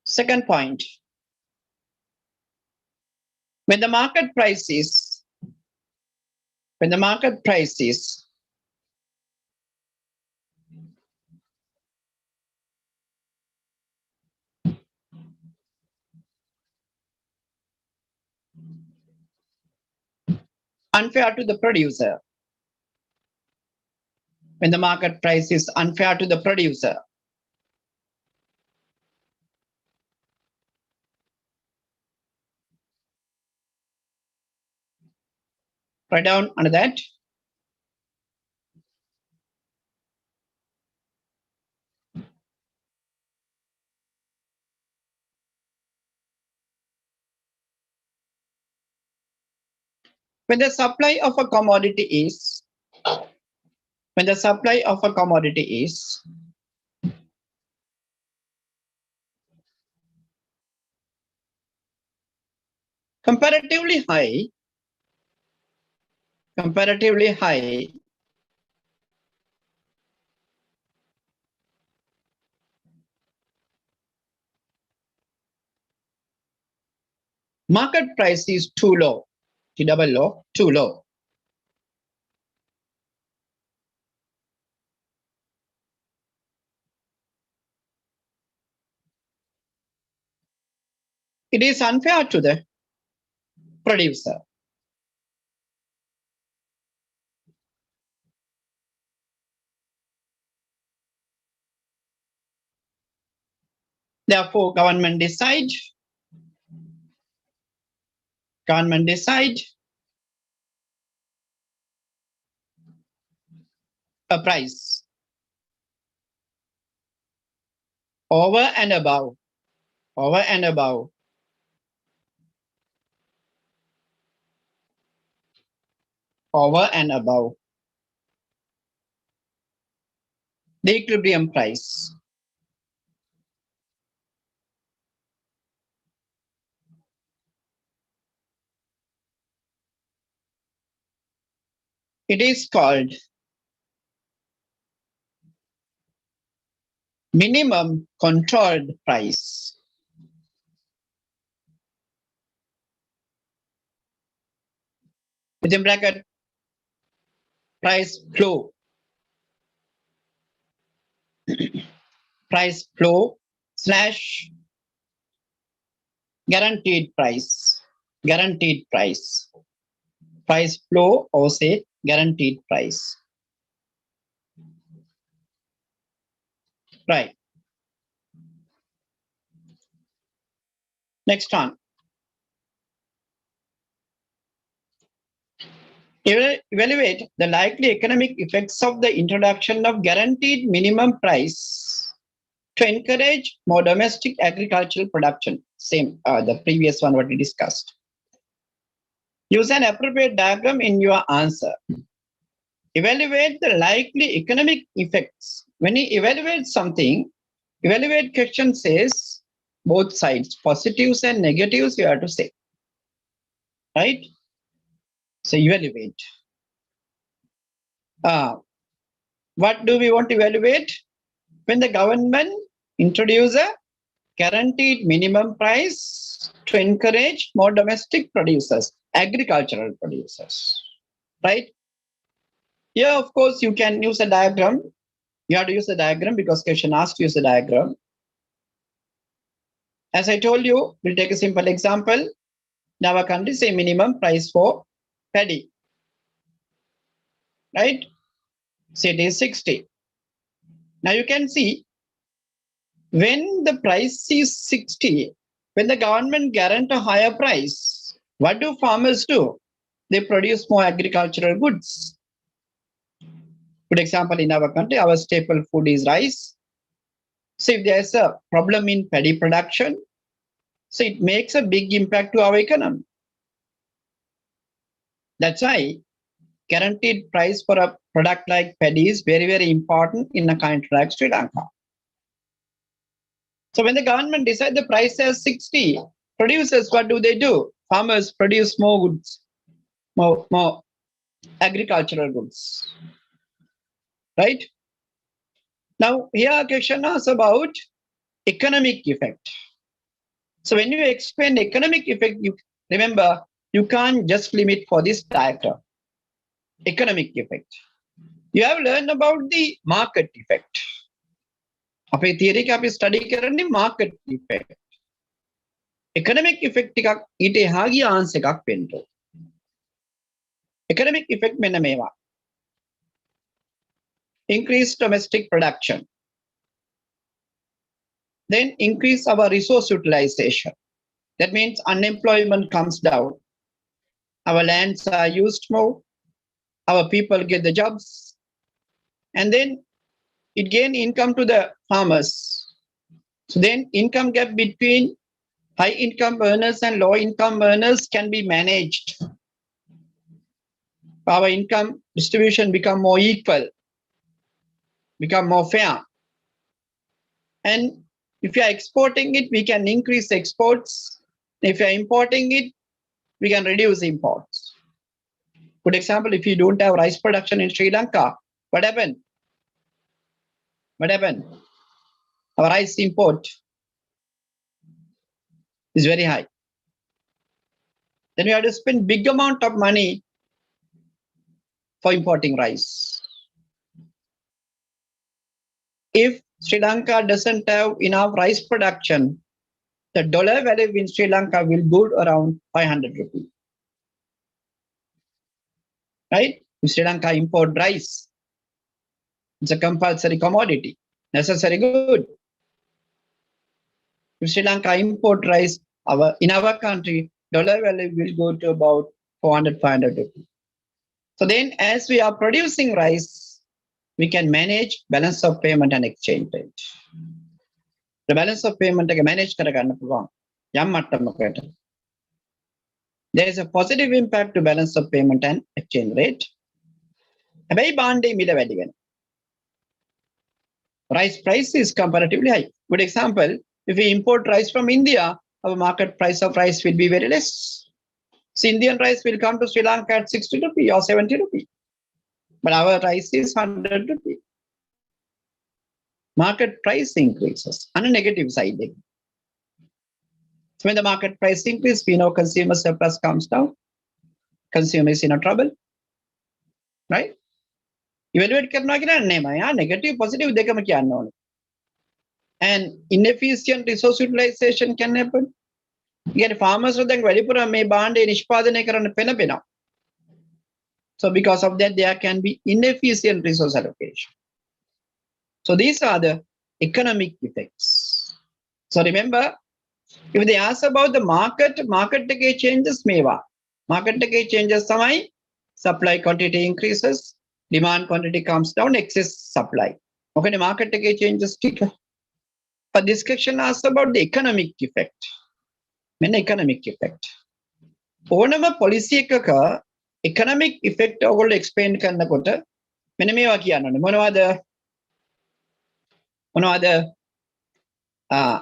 Second point, when the market price is unfair to the producer. When the market price is unfair to the producer. Write down under that. When the supply of a commodity is comparatively high, market price is too low, too low. it is unfair to the producer. Therefore, government decide a price over and above the equilibrium price. It is called minimum controlled price. Within bracket, price flow slash guaranteed price. Price flow or say guaranteed price. Right. Next one. Evaluate the likely economic effects of the introduction of guaranteed minimum price to encourage more domestic agricultural production. Same, the previous one what we discussed. Use an appropriate diagram in your answer. Evaluate the likely economic effects. When you evaluate something, evaluate question says both sides, positives and negatives you have to say. Right? So evaluate. What do we want to evaluate? When the government introduce a guaranteed minimum price to encourage more domestic producers, agricultural producers, right? Here, of course, you can use a diagram. You have to use a diagram because question asked to use a diagram. As I told you, we'll take a simple example. In our country, say minimum price for paddy, right? Say it is 60. Now you can see when the price is 60, when the government guarantee a higher price, what do farmers do? They produce more agricultural goods. Good example, in our country, our staple food is rice. So if there's a problem in paddy production, so it makes a big impact to our economy. That's why guaranteed price for a product like paddy is very, very important in a country like Sri Lanka. So when the government decides the price as 60, producers, what do? Farmers produce more goods, more agricultural goods, right? Now here a question is about economic effect. So when you explain economic effect, you remember you can't just limit for this diagram. Economic effect. You have learned about the market effect. අපේ theory එක අපි study කරන්නේ market effect. Economic effect එකක් ඊට එහා ගිය answer එකක් වෙන්න ඕන. Economic effect මෙන්න මේවා. Increase domestic production. Then increase our resource utilization. That means unemployment comes down. Our lands are used more. Our people get the jobs. And then it gain income to the farmers. So then income gap between high income earners and low income earners can be managed. Our income distribution become more equal, become more fair. And if you are exporting it, we can increase exports. If you are importing it, we can reduce imports. Good example, if you don't have rice production in Sri Lanka, what happened? Our rice import is very high. Then we have to spend big amount of money for importing rice. If Sri Lanka doesn't have enough rice production, the dollar value in Sri Lanka will go around 500 rupees. Right? If Sri Lanka import rice, it's a compulsory commodity, necessary good. If Sri Lanka import rice, in our country, dollar value will go to about 400, 500 rupees. So then as we are producing rice, we can manage balance of payment and exchange rate. The balance of payment එක manage කරගන්න පුළුවන් යම් මට්ටමකට. There is a positive impact to balance of payment and exchange rate. හැබැයි භාණ්ඩයේ මිල වැඩි වෙනවා. Rice price is comparatively high. Good example, if we import rice from India, our market price of rice will be very less. So Indian rice will come to Sri Lanka at 60 rupees or 70 rupees. But our rice is 100 rupees. Market price increases on a negative side. So when the market price increases, we know consumer surplus comes down. Consumer is in a trouble. Right? Evaluate කරනවා කියලා නෙමෙයි. Negative, positive දෙකම කියන්න ඕනේ. And inefficient resource utilization can happen. Again, farmers දැන් වැඩිපුර මේ භාණ්ඩය නිෂ්පාදනය කරන්න පෙළඹෙනවා. So because of that, there can be inefficient resource allocation. So these are the economic effects. So remember, if they ask about the market changes මේවා. Market changes තමයි supply quantity increases, demand quantity comes down, excess supply. Okay, the market changes. But this question asks about the economic effect. When economic effect. ඕනම policy එකක economic effect ඔයගොල්ලෝ explain කරනකොට මෙන්න මේවා කියන්න ඕනේ. මොනවද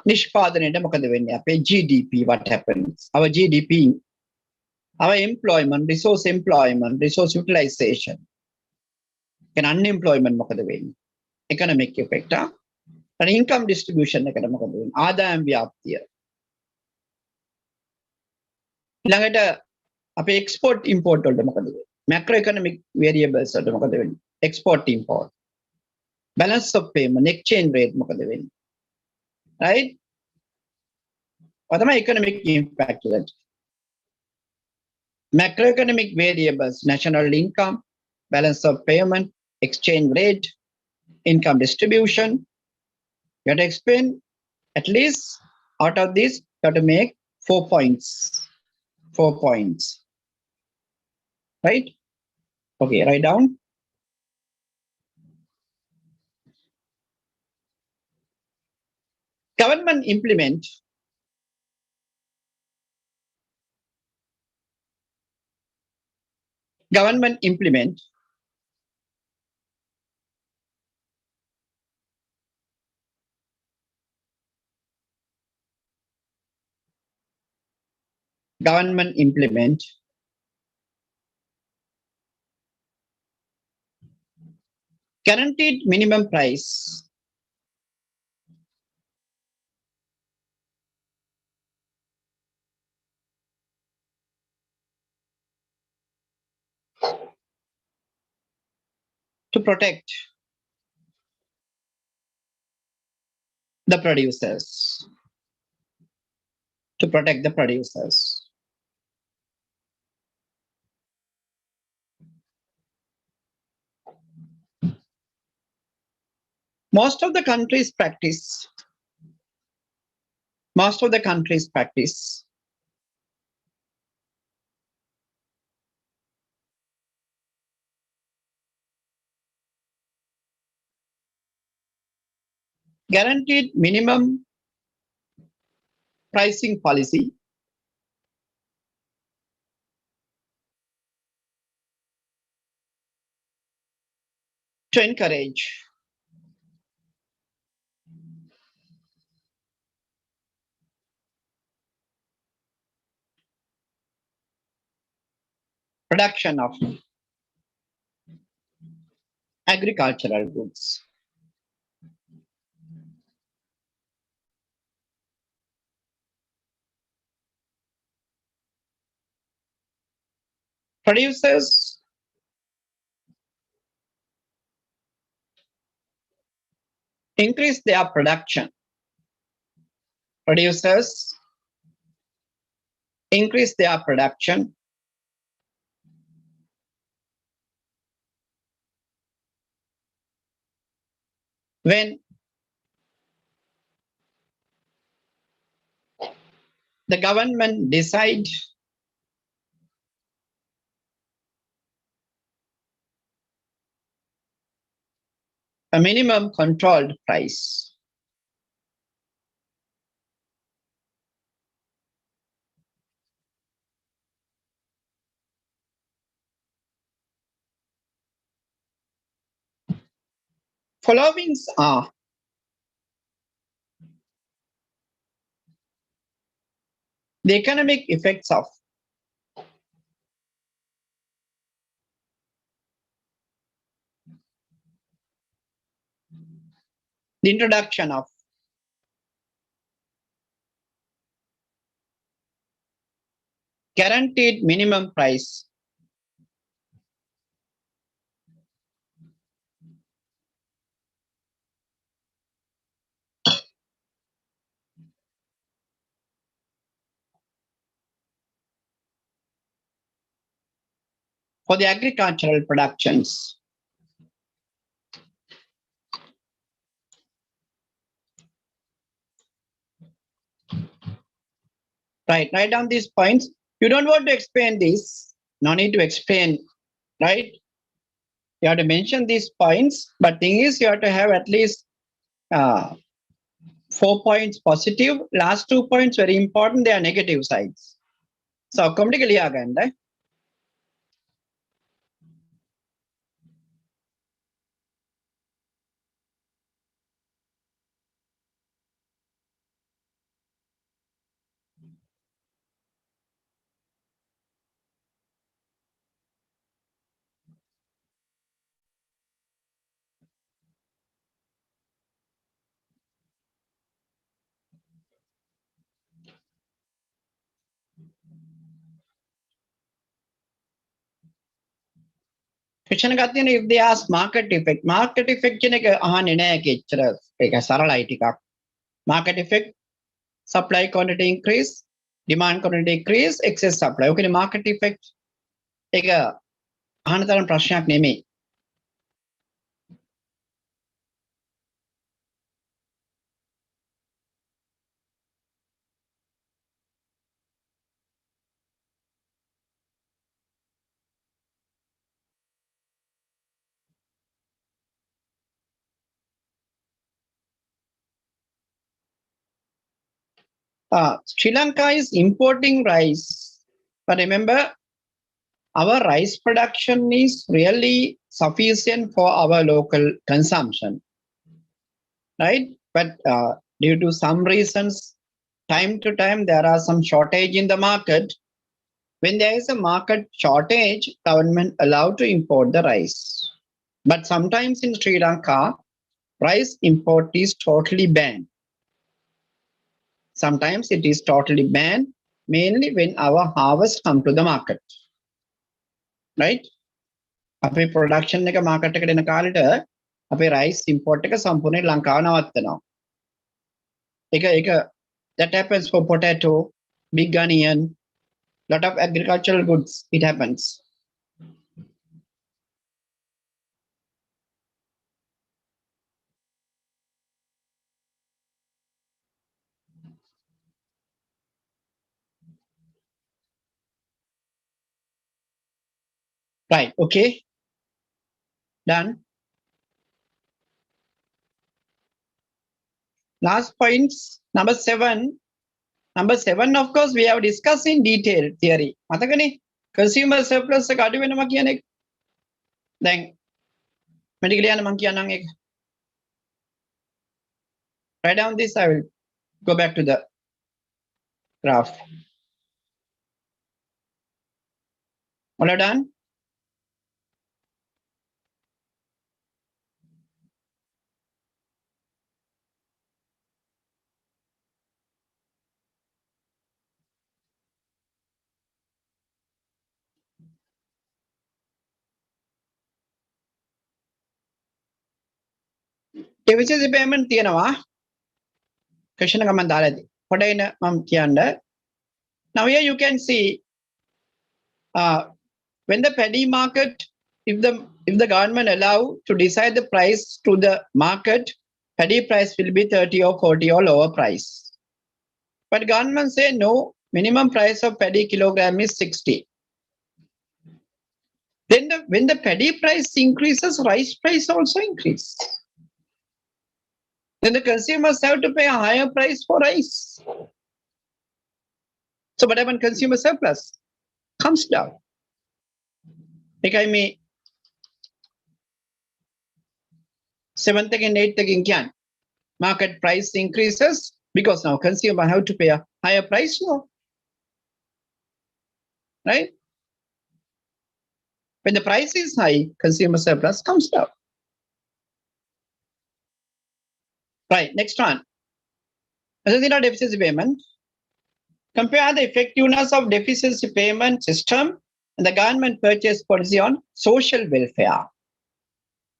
නිෂ්පාදනයේට මොකද වෙන්නේ? අපේ GDP, what happens? Our GDP, our employment, resource utilization. And unemployment මොකද වෙන්නේ? Economic effect. And income distribution එකට මොකද වෙන්නේ? ආදායම් ව්‍යාප්තිය. ඊළඟට අපේ export import වලට මොකද වෙන්නේ? Macro economic variables වලට මොකද වෙන්නේ? Export import. Balance of payment, exchange rate මොකද වෙන්නේ? Right? What are my economic impact? Macroeconomic variables, national income, balance of payment, exchange rate, income distribution. You have to explain at least out of this, you have to make 4 points. 4 points. Right? Okay, write down. Government implement guaranteed minimum price to protect the producers. To protect the producers. Most of the countries practice guaranteed minimum pricing policy to encourage production of agricultural goods. Producers increase their production. Producers increase their production. When the government decide a minimum controlled price. Followings are the economic effects of the introduction of guaranteed minimum price for the agricultural productions. Right, write down these points. You don't want to explain this, no need to explain, right? You have to mention these points, but thing is you have to have at least 4 points positive. Last 2 points very important, they are negative sides. So communically again, right? Question if they ask market effect කියන එක අහන්නේ නැහැ කිච්චර ඒක සරලයි ටිකක්. Market effect, supply quantity increase, demand quantity increase, excess supply. Okay, market effect ඒක අහන තරම් ප්‍රශ්නයක් නෙමෙයි. Sri Lanka is importing rice, but remember our rice production is really sufficient for our local consumption, right? But due to some reasons, time to time there are some shortage in the market. When there is a market shortage, government allowed to import the rice. But sometimes in Sri Lanka, rice import is totally banned. Sometimes it is totally banned, mainly when our harvest come to the market. Right? අපේ production එක market එකට එන කාලෙට අපේ rice import එක සම්පූර්ණයෙන් ලංකාව නවත්තනවා. ඒක that happens for potato, big onion, lot of agricultural goods. It happens. Right. Okay. Done. Last points. Number 7. Number 7, of course, we have discussed in detail theory. මතකනේ? Consumer surplus එක අඩු වෙනවා කියන එක. දැන් මෙඩිකල් යන මම කියන්නම් ඒක. Write down this. I will go back to the graph. All are done? deficit payment තියෙනවා. question එක මම දාලා ඇති. පොඩ එන මම කියන්න. Now here you can see when the paddy market, if the government allow to decide the price to the market, paddy price will be 30 or 40 or lower price. But government say no, minimum price of paddy kilogram is 60. Then when the paddy price increases, rice price also increase. Then the consumers have to pay a higher price for rice. So what happens? Consumer surplus comes down. Like I mean, 7th and 8th again, market price increases because now consumer have to pay a higher price now. Right? When the price is high, consumer surplus comes down. Right, next one. Deficiency payment. Compare the effectiveness of deficiency payment system and the government purchase policy on social welfare.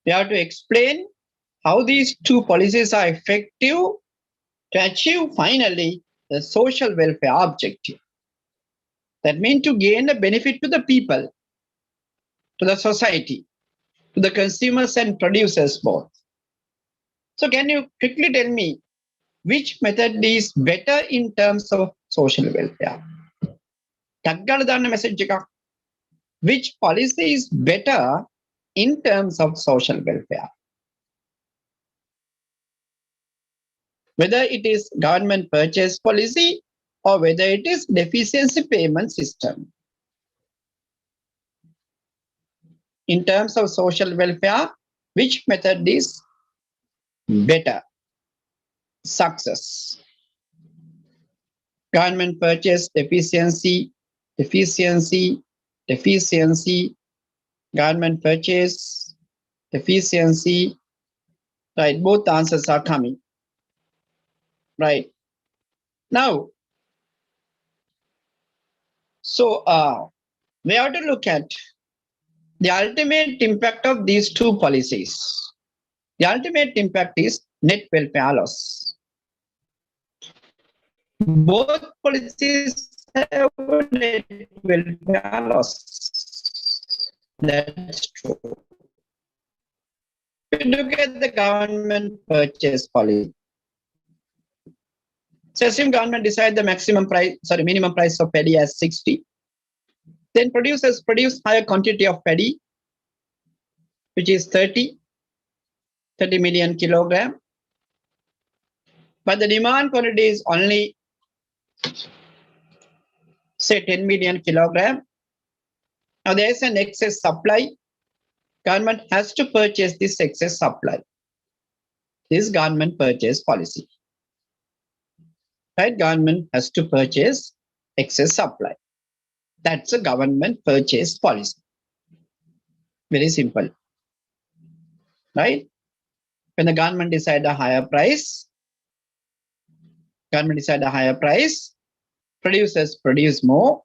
We have to explain how these two policies are effective to achieve finally the social welfare objective. That means to gain a benefit to the people, to the society, to the consumers and producers both. So can you quickly tell me which method is better in terms of social welfare? Message. Which policy is better in terms of social welfare? Whether it is government purchase policy or whether it is deficiency payment system. In terms of social welfare, which method is better? Success. Government purchase, deficiency, government purchase, deficiency. Right, both answers are coming. Right. Now, so we have to look at the ultimate impact of these two policies. The ultimate impact is net welfare loss. Both policies have net welfare loss. That's true. If you look at the government purchase policy, so assume government decide the minimum price of paddy as 60. Then producers produce higher quantity of paddy, which is 30 million kilogram. But the demand quantity is only, say, 10 million kilogram. Now there is an excess supply. Government has to purchase this excess supply. This is government purchase policy. Right? Government has to purchase excess supply. That's a government purchase policy. Very simple. Right? When the government decide a higher price, producers produce more,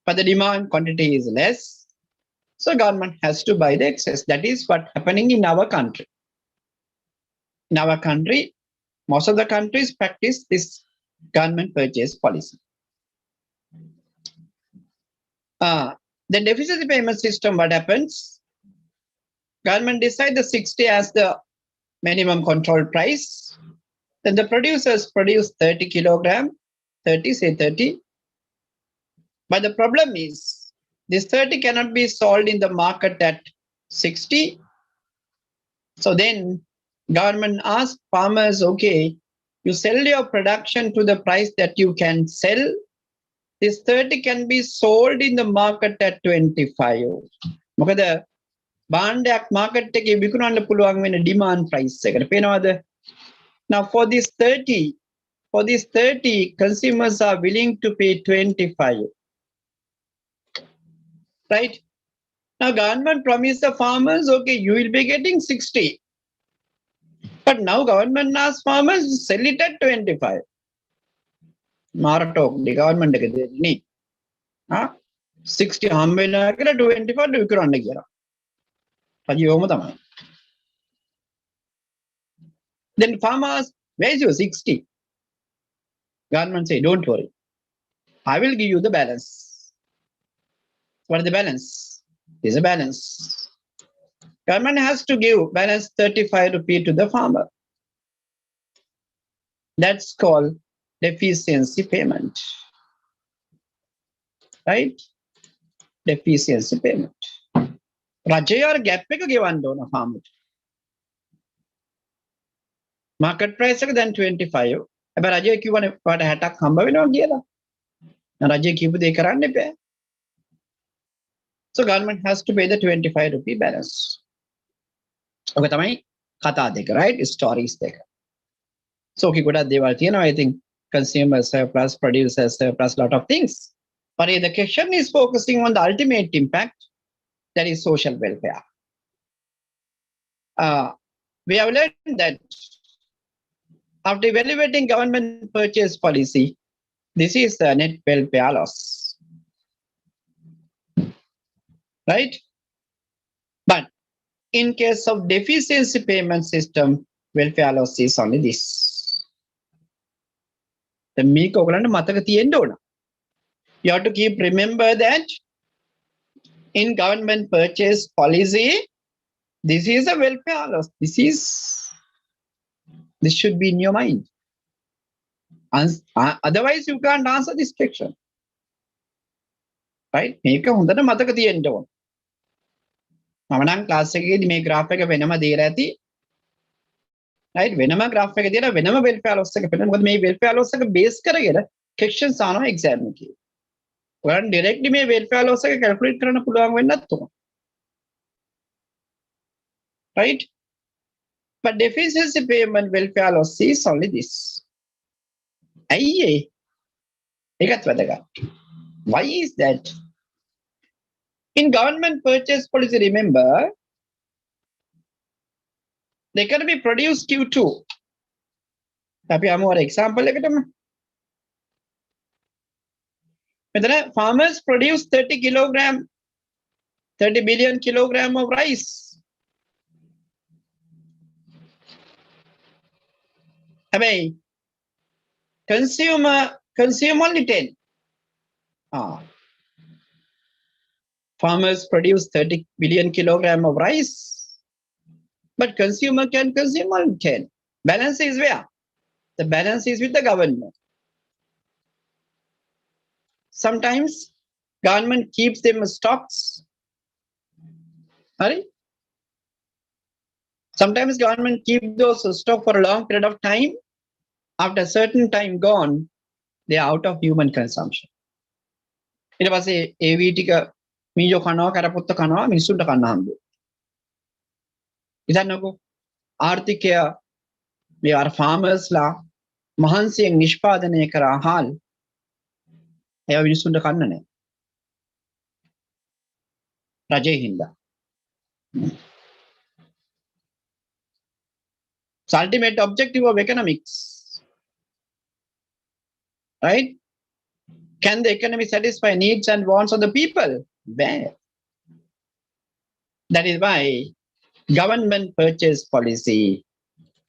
but the demand quantity is less. So government has to buy the excess. That is what's happening in our country. In our country, most of the countries practice this government purchase policy. The deficiency payment system, what happens? Government decide the 60 as the minimum control price. Then the producers produce 30 kilogram, 30. But the problem is, this 30 cannot be sold in the market at 60. So then government asks farmers, okay, you sell your production to the price that you can sell. This 30 can be sold in the market at 25. Because බාණ්ඩයක් market එකේ විකුණන්න පුළුවන් වෙන demand price එකට පේනවද? Now for this 30, consumers are willing to pay 25. Right? Now government promised the farmers, okay, you will be getting 60. But now government asks farmers to sell it at 25. Maratok, the government need 60 හම්බෙලා කියලා 25 විකුණන්න කියලා. Then farmers, where is your 60? Government say, don't worry. I will give you the balance. What is the balance? Is a balance. Government has to give balance 35 rupees to the farmer. That's called deficiency payment. Right? Deficiency payment. රජය gap එක ගෙවන්න ඕන farmer. Market price එක දැන් 25. හැබැයි රජය කිව්වනේ ඔයාලට 60ක් හම්බ වෙනවා කියලා. රජය කියපු දේ කරන්න එපා. So government has to pay the 25 rupee balance. ඔක තමයි කතා දෙක, right? Stories දෙක. So ඔකේ ගොඩක් දේවල් තියෙනවා. I think consumer surplus, producer surplus, lot of things. But the question is focusing on the ultimate impact, that is social welfare. We have learned that after evaluating government purchase policy, this is the net welfare loss. Right? But in case of deficiency payment system, welfare loss is only this. The මේක ඔයගලන්ට මතක තියෙන්න ඕන. You have to keep remember that in government purchase policy, this is a welfare loss. This should be in your mind. Otherwise, you can't answer this question. Right? මේක හොඳට මතක තියෙන්න ඕන. මම නම් ක්ලාස් එකේදී මේ graph එක වෙනම දීලා ඇති. Right? වෙනම graph එක දීලා වෙනම welfare loss එක පෙන්නන. මොකද මේ welfare loss එක base කරගෙන questions ආනවා exam එකේ. ඔයාලට directly මේ welfare loss එක calculate කරන්න පුළුවන් වෙන්නත් ඕන. Right? But deficiency payment welfare loss is only this. ඇයි ඒ? ඒකත් වැදගත්. Why is that? In government purchase policy, remember, they can be produced Q2. Tapi amu or example ekatama. Methana farmers produce 30 billion kilogram of rice. Habei consume only 10. Farmers produce 30 billion kilogram of rice, but consumer can consume only 10. Balance is where? The balance is with the government. Sometimes government keeps them stocks. Right? Sometimes government keep those stock for a long period of time. After a certain time gone, they are out of human consumption. ඊට පස්සේ ඒ වී ටික මීයෝ කනවා කරපොත්ත කනවා මිනිස්සුන්ට කන්න හම්බ. ඉතින්කෝ ආර්ථිකය මේ අර ෆාමර්ස්ලා මහන්සියෙන් නිෂ්පාදනය කර ආහාර ඒවා මිනිස්සුන්ට කන්න නැහැ. රජේ හින්දා. So ultimate objective of economics, right? Can the economy satisfy needs and wants of the people? Bad. That is why government purchase policy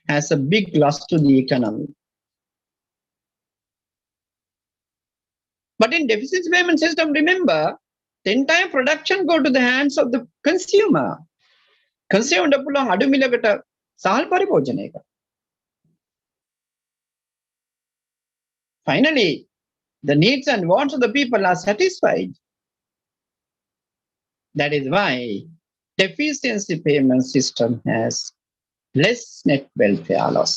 has a big loss to the economy. But in deficiency payment system, remember, the entire production go to the hands of the consumer. Consumer පුළුවන් අඩු මිලකට සහල් පරිභෝජනය කරනවා. Finally, the needs and wants of the people are satisfied. That is why deficiency payment system has less net welfare loss.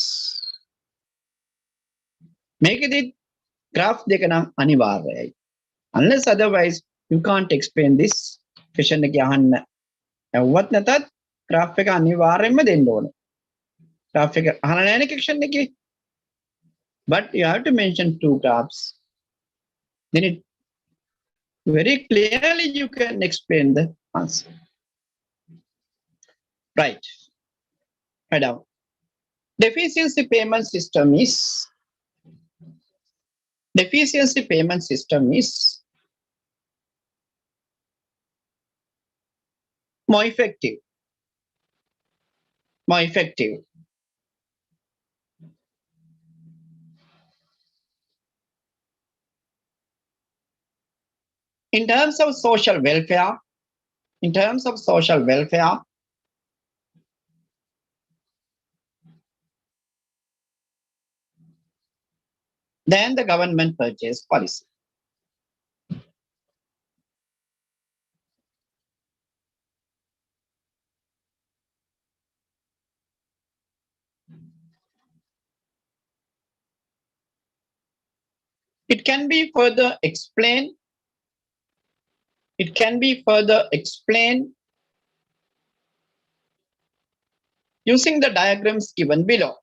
Make it graph දෙක නම් අනිවාර්යයි. Unless otherwise, you can't explain this question එක අහන්න. යවුවත් නැතත් graph එක අනිවාර්යෙන්ම දෙන්න ඕනේ. Graph එක අහලා නැහැ නේ question එකේ. But you have to mention two graphs. Then it very clearly you can explain the answer. Right. Right now, deficiency payment system is more effective. In terms of social welfare, then the government purchase policy. It can be further explained. Using the diagrams given below.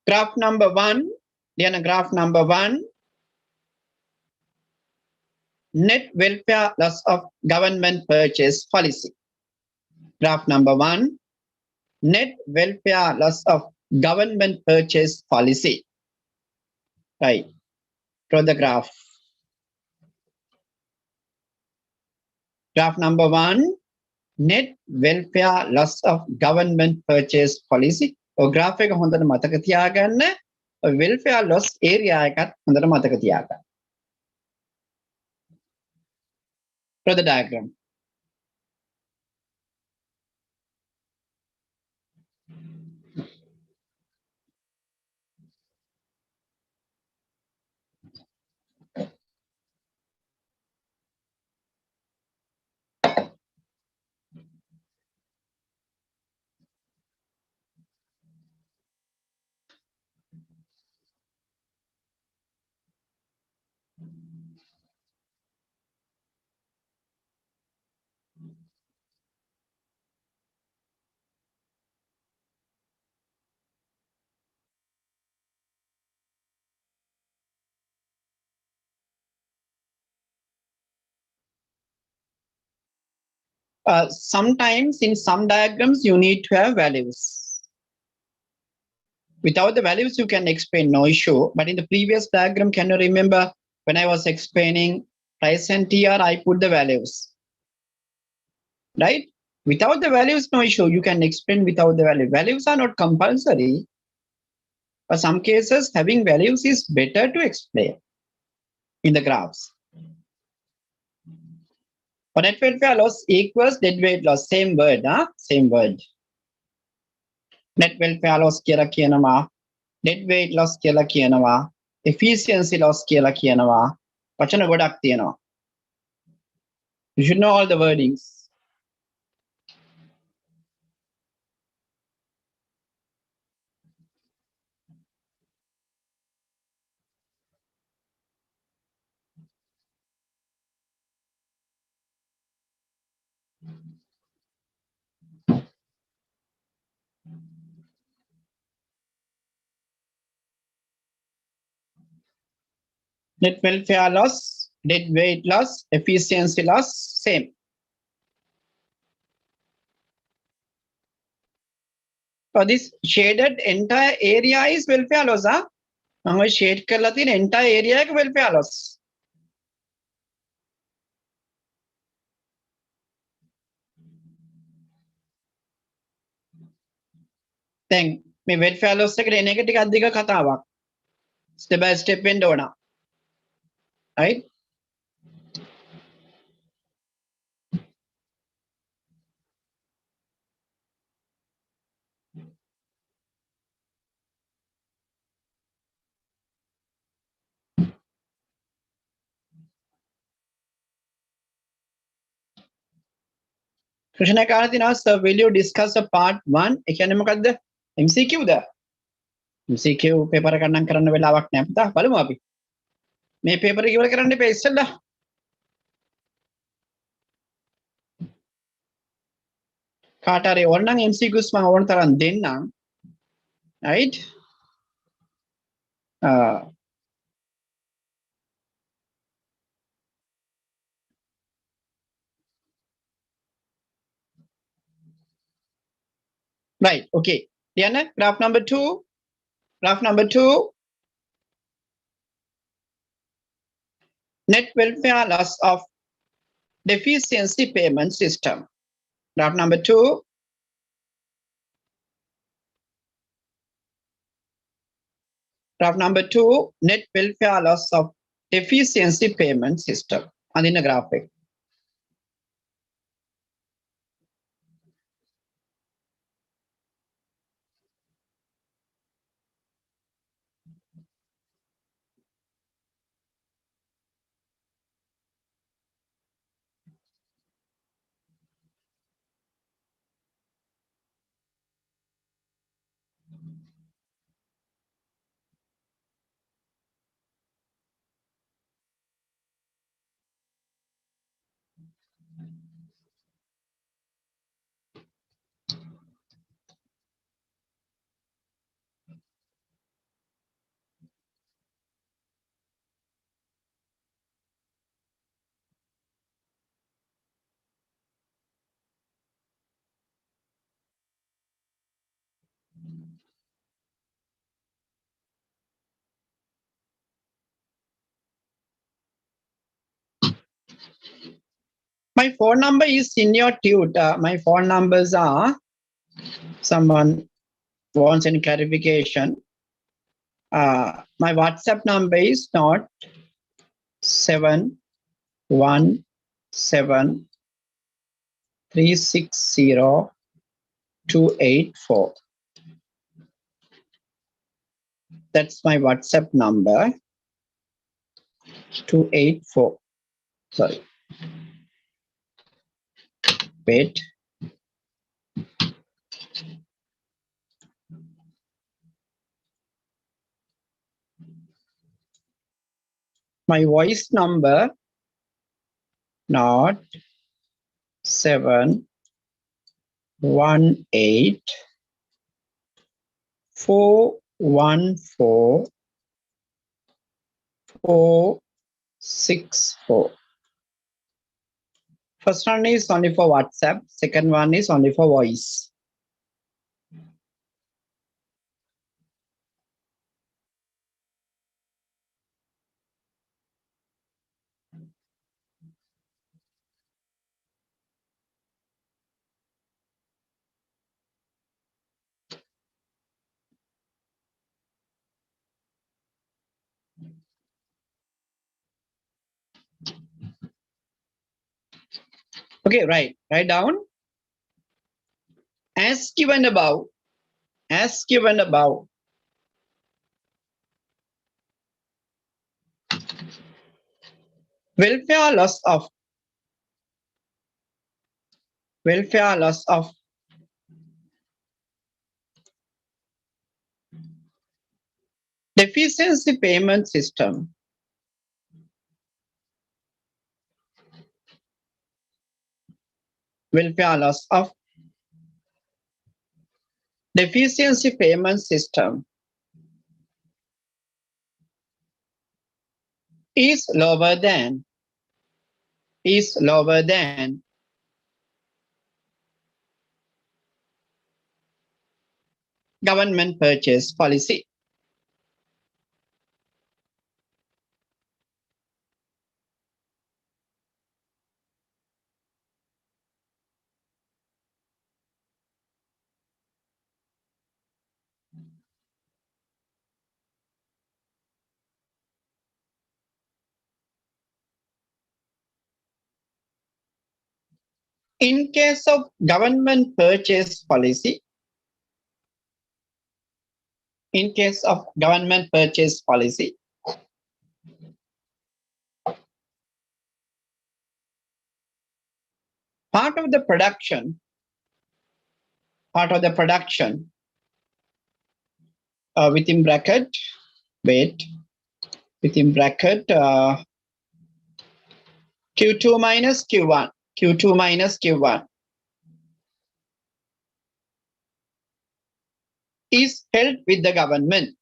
Graph number 1, net welfare loss of government purchase policy. Graph number 1, net welfare loss of government purchase policy. Right. Draw the graph. Graph number 1, net welfare loss of government purchase policy. or graph එක හොඳට මතක තියාගන්න. welfare loss area එකත් හොඳට මතක තියාගන්න. Draw the diagram. Sometimes in some diagrams you need to have values. Without the values you can explain, no issue. But in the previous diagram, can you remember when I was explaining price and TR, I put the values. Right? Without the values, no issue. You can explain without the value. Values are not compulsory. For some cases, having values is better to explain in the graphs. For net welfare loss equals dead weight loss. Same word, huh? Same word. Net welfare loss කියලා කියනවා. Dead weight loss කියලා කියනවා. Efficiency loss කියලා කියනවා. වචන ගොඩක් තියෙනවා. You should know all the wordings. Net welfare loss, dead weight loss, efficiency loss, same. For this shaded entire area is welfare loss. මම shade කරලා තියෙන entire area එක welfare loss. දැන් මේ welfare loss එකට එන එක ටිකක් දිග කතාවක්. Step by step වෙන්න ඕන. Right? ප්‍රශ්න කාලා තිනවා sir will you discuss a part 1 ඒ කියන්නේ මොකද්ද MCQ ද MCQ paper එක නම් කරන්න වෙලාවක් නැහැ පුතා බලමු අපි මේ paper එක ඉවර කරන්න එපා ඉස්සෙල්ලා කාට හරි ඕන නම් MCQs මම ඕන තරම් දෙන්නම් right right okay ලියන්න graph number 2 net welfare loss of deficiency payment system Draft number 2. Draft number 2, net welfare loss of deficiency payment system. And in a graphic. My phone number is in your tutor. My phone numbers are, someone wants any clarification. My WhatsApp number is not 717360284. That's my WhatsApp number. 284. Sorry. Wait. My voice number not 718-414-464. First one is only for WhatsApp. Second one is only for voice. Okay, right. Write down. As given above, welfare loss of deficiency payment system welfare loss of deficiency payment system is lower than government purchase policy. In case of government purchase policy, part of the production within bracket, within bracket Q2 minus Q1 is held with the government.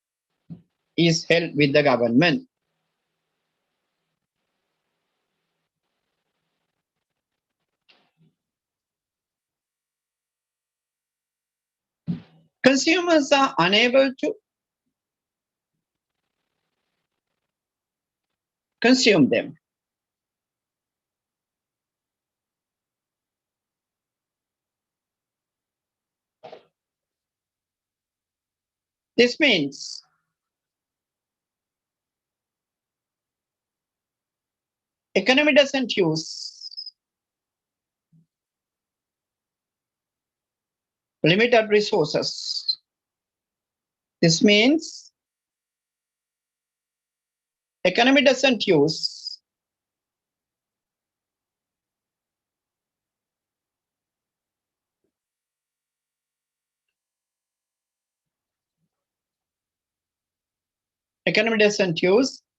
Consumers are unable to consume them. This means economy doesn't use limited resources. This means economy doesn't use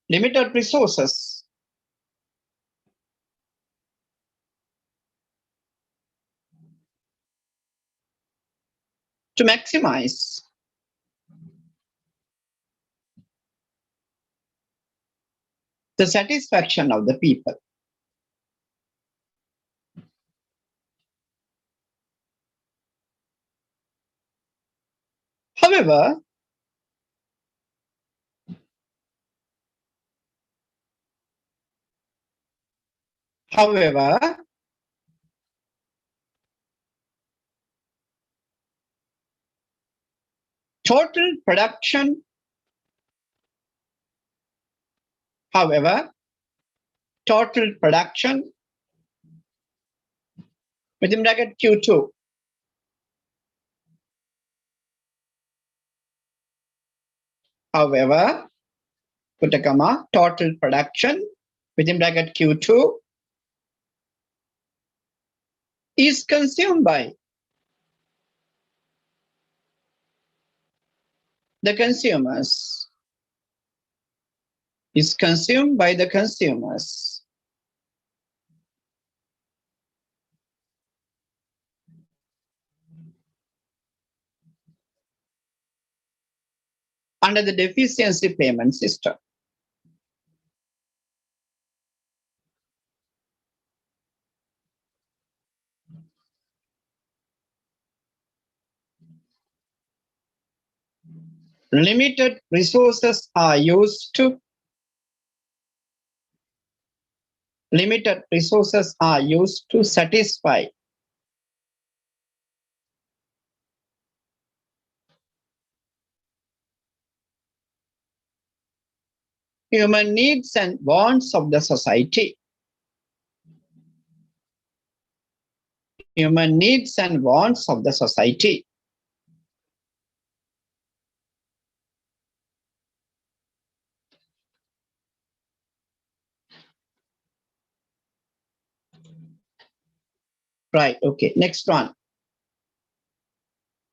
limited resources to maximize the satisfaction of the people. However, total production, within bracket Q2, however, put a comma, total production within bracket Q2 is consumed by the consumers, under the deficiency payment system. Limited resources are used to satisfy human needs and wants of the society. Human needs and wants of the society. Right, okay, next one.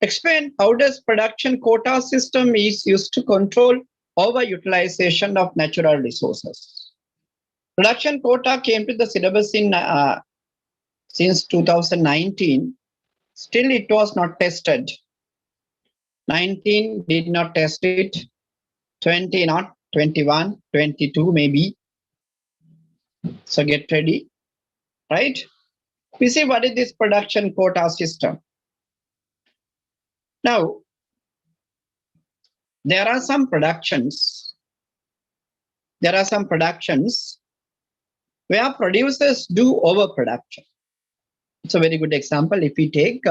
Explain how does production quota system is used to control overutilization of natural resources. Production quota came to the syllabus in since 2019. Still, it was not tested. 19 did not test it. 20 not. 21, 22 maybe. So get ready, right? We see what is this production quota system. Now, there are some productions where producers do overproduction. It's a very good example if we take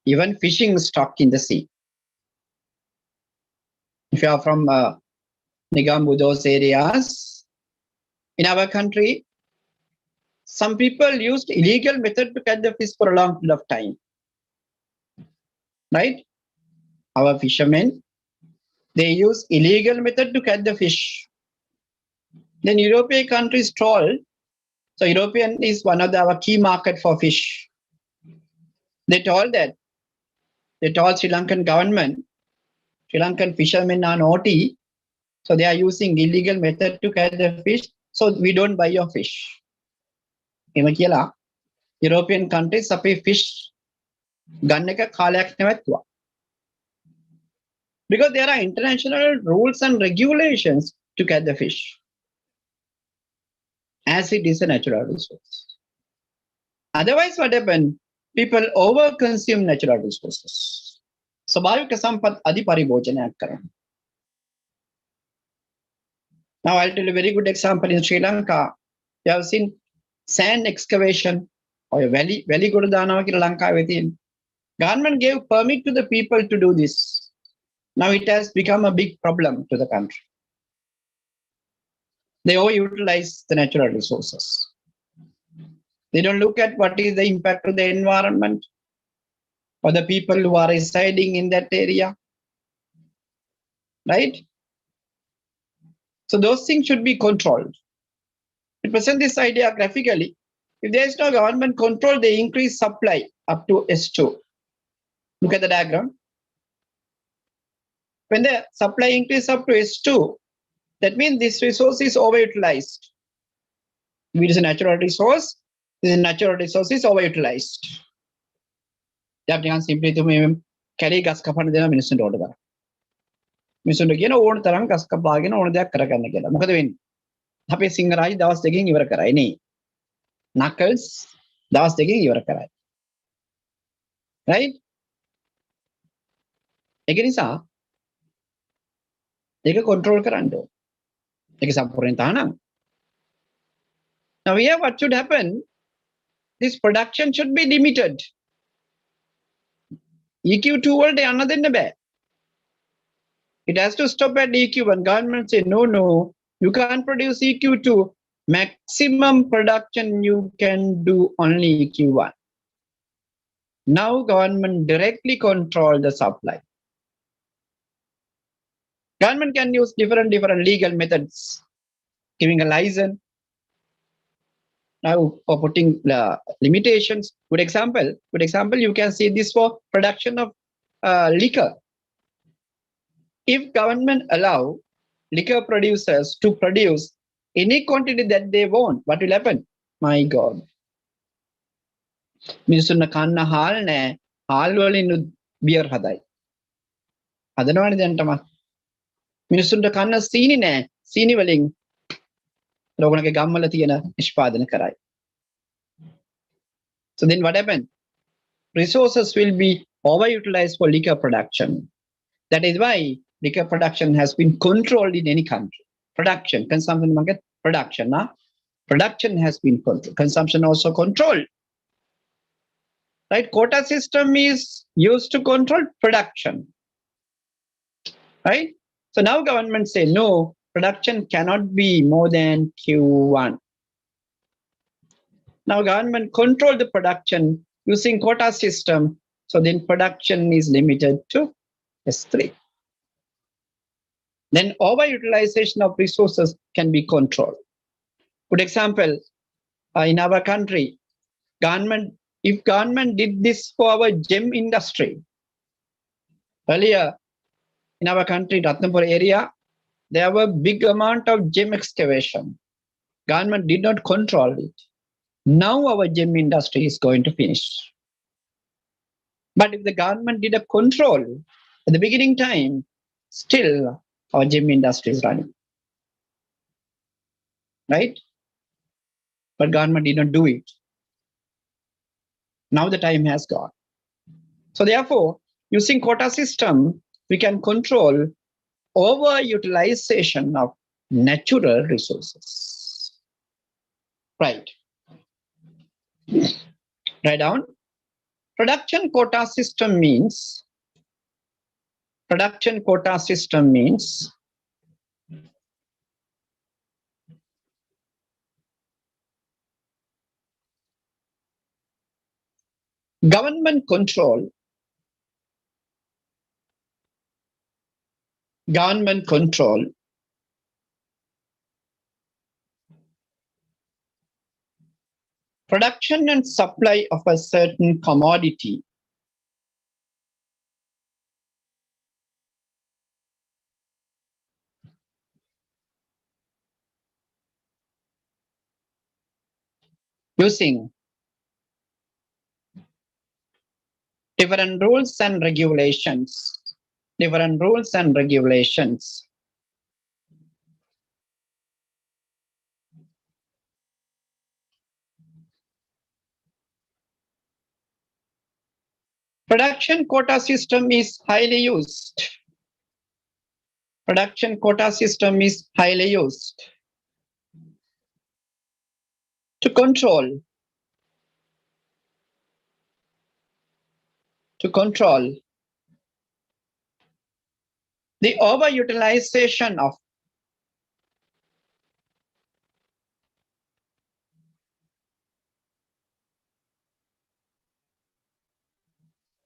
even fishing stock in the sea. If you are from Nigambu, those areas, in our country, some people used illegal method to catch the fish for a long period of time. Right? Our fishermen, they use illegal method to catch the fish. Then European countries told, so European is one of our key market for fish. They told Sri Lankan government, Sri Lankan fishermen are naughty, so they are using illegal method to catch the fish, so we don't buy your fish. European countries අපේ fish ගන්න එක කාලයක් නැවැත්තුවා. Because there are international rules and regulations to catch the fish, as it is a natural resource. Otherwise, what happens? People overconsume natural resources. ස්වභාවික සම්පත් අධිපරිභෝජනයක් කරනවා. Now I'll tell you a very good example in Sri Lanka. You have seen sand excavation or a valley good danawa කියලා ලංකාවේ තියෙන. Government gave permit to the people to do this. Now it has become a big problem to the country. They overutilize the natural resources. They don't look at what is the impact to the environment or the people who are residing in that area, right? So those things should be controlled. To present this idea graphically, if there is no government control, they increase supply up to S2. Look at the diagram. When the supply increase up to S2, that means this resource is overutilized. If it is a natural resource, this natural resource is overutilized. That means simply to carry gas kapana dena මිනිස්සුන්ට order කරා. මිනිස්සුන්ට කියන ඕන තරම් gas කපාගෙන ඕන දෙයක් කරගන්න කියලා. මොකද වෙන්නේ? අපේ සිංහරාජ් දවස් දෙකකින් ඉවර කරයි නේ. Knuckles දවස් දෙකකින් ඉවර කරයි. Right? ඒක නිසා ඒක control කරන්න ඕන. ඒක සම්පූර්ණයෙන් තහනම්. Now here what should happen? This production should be limited. EQ2 වලට යන්න දෙන්න බෑ. It has to stop at EQ1. Government say no, you can't produce EQ2. Maximum production you can do only EQ1. Now government directly control the supply. Government can use different legal methods, giving a license, now for putting limitations. Good example, you can see this for production of liquor. If government allow liquor producers to produce any quantity that they want, what will happen? My God. මිනිස්සුන්ට කන්න හාල් නෑ. හාල් වලින් beer හදයි. හදනවනේ දැන්ටම. මිනිස්සුන්ට කන්න සීනි නෑ. සීනි වලින් ලෝකනගේ ගම්වල තියෙන නිෂ්පාදන කරයි. So then what happened? Resources will be overutilized for liquor production. That is why liquor production has been controlled in any country. Production, consumption market, production. Production has been controlled. Consumption also controlled. Right? Quota system is used to control production. Right? So now government say no, production cannot be more than Q1. Now government control the production using quota system. So then production is limited to S3. Then overutilization of resources can be controlled. Good example, in our country, if government did this for our gem industry, earlier in our country, Ratnapur area, there were big amount of gem excavation. Government did not control it. Now our gem industry is going to finish. But if the government did a control at the beginning time, still our gem industry is running. Right? But government did not do it. Now the time has gone. So therefore, using quota system, we can control overutilization of natural resources. Right. Write down. Production quota system means government control production and supply of a certain commodity using different rules and regulations. Production quota system is highly used. To control the overutilization of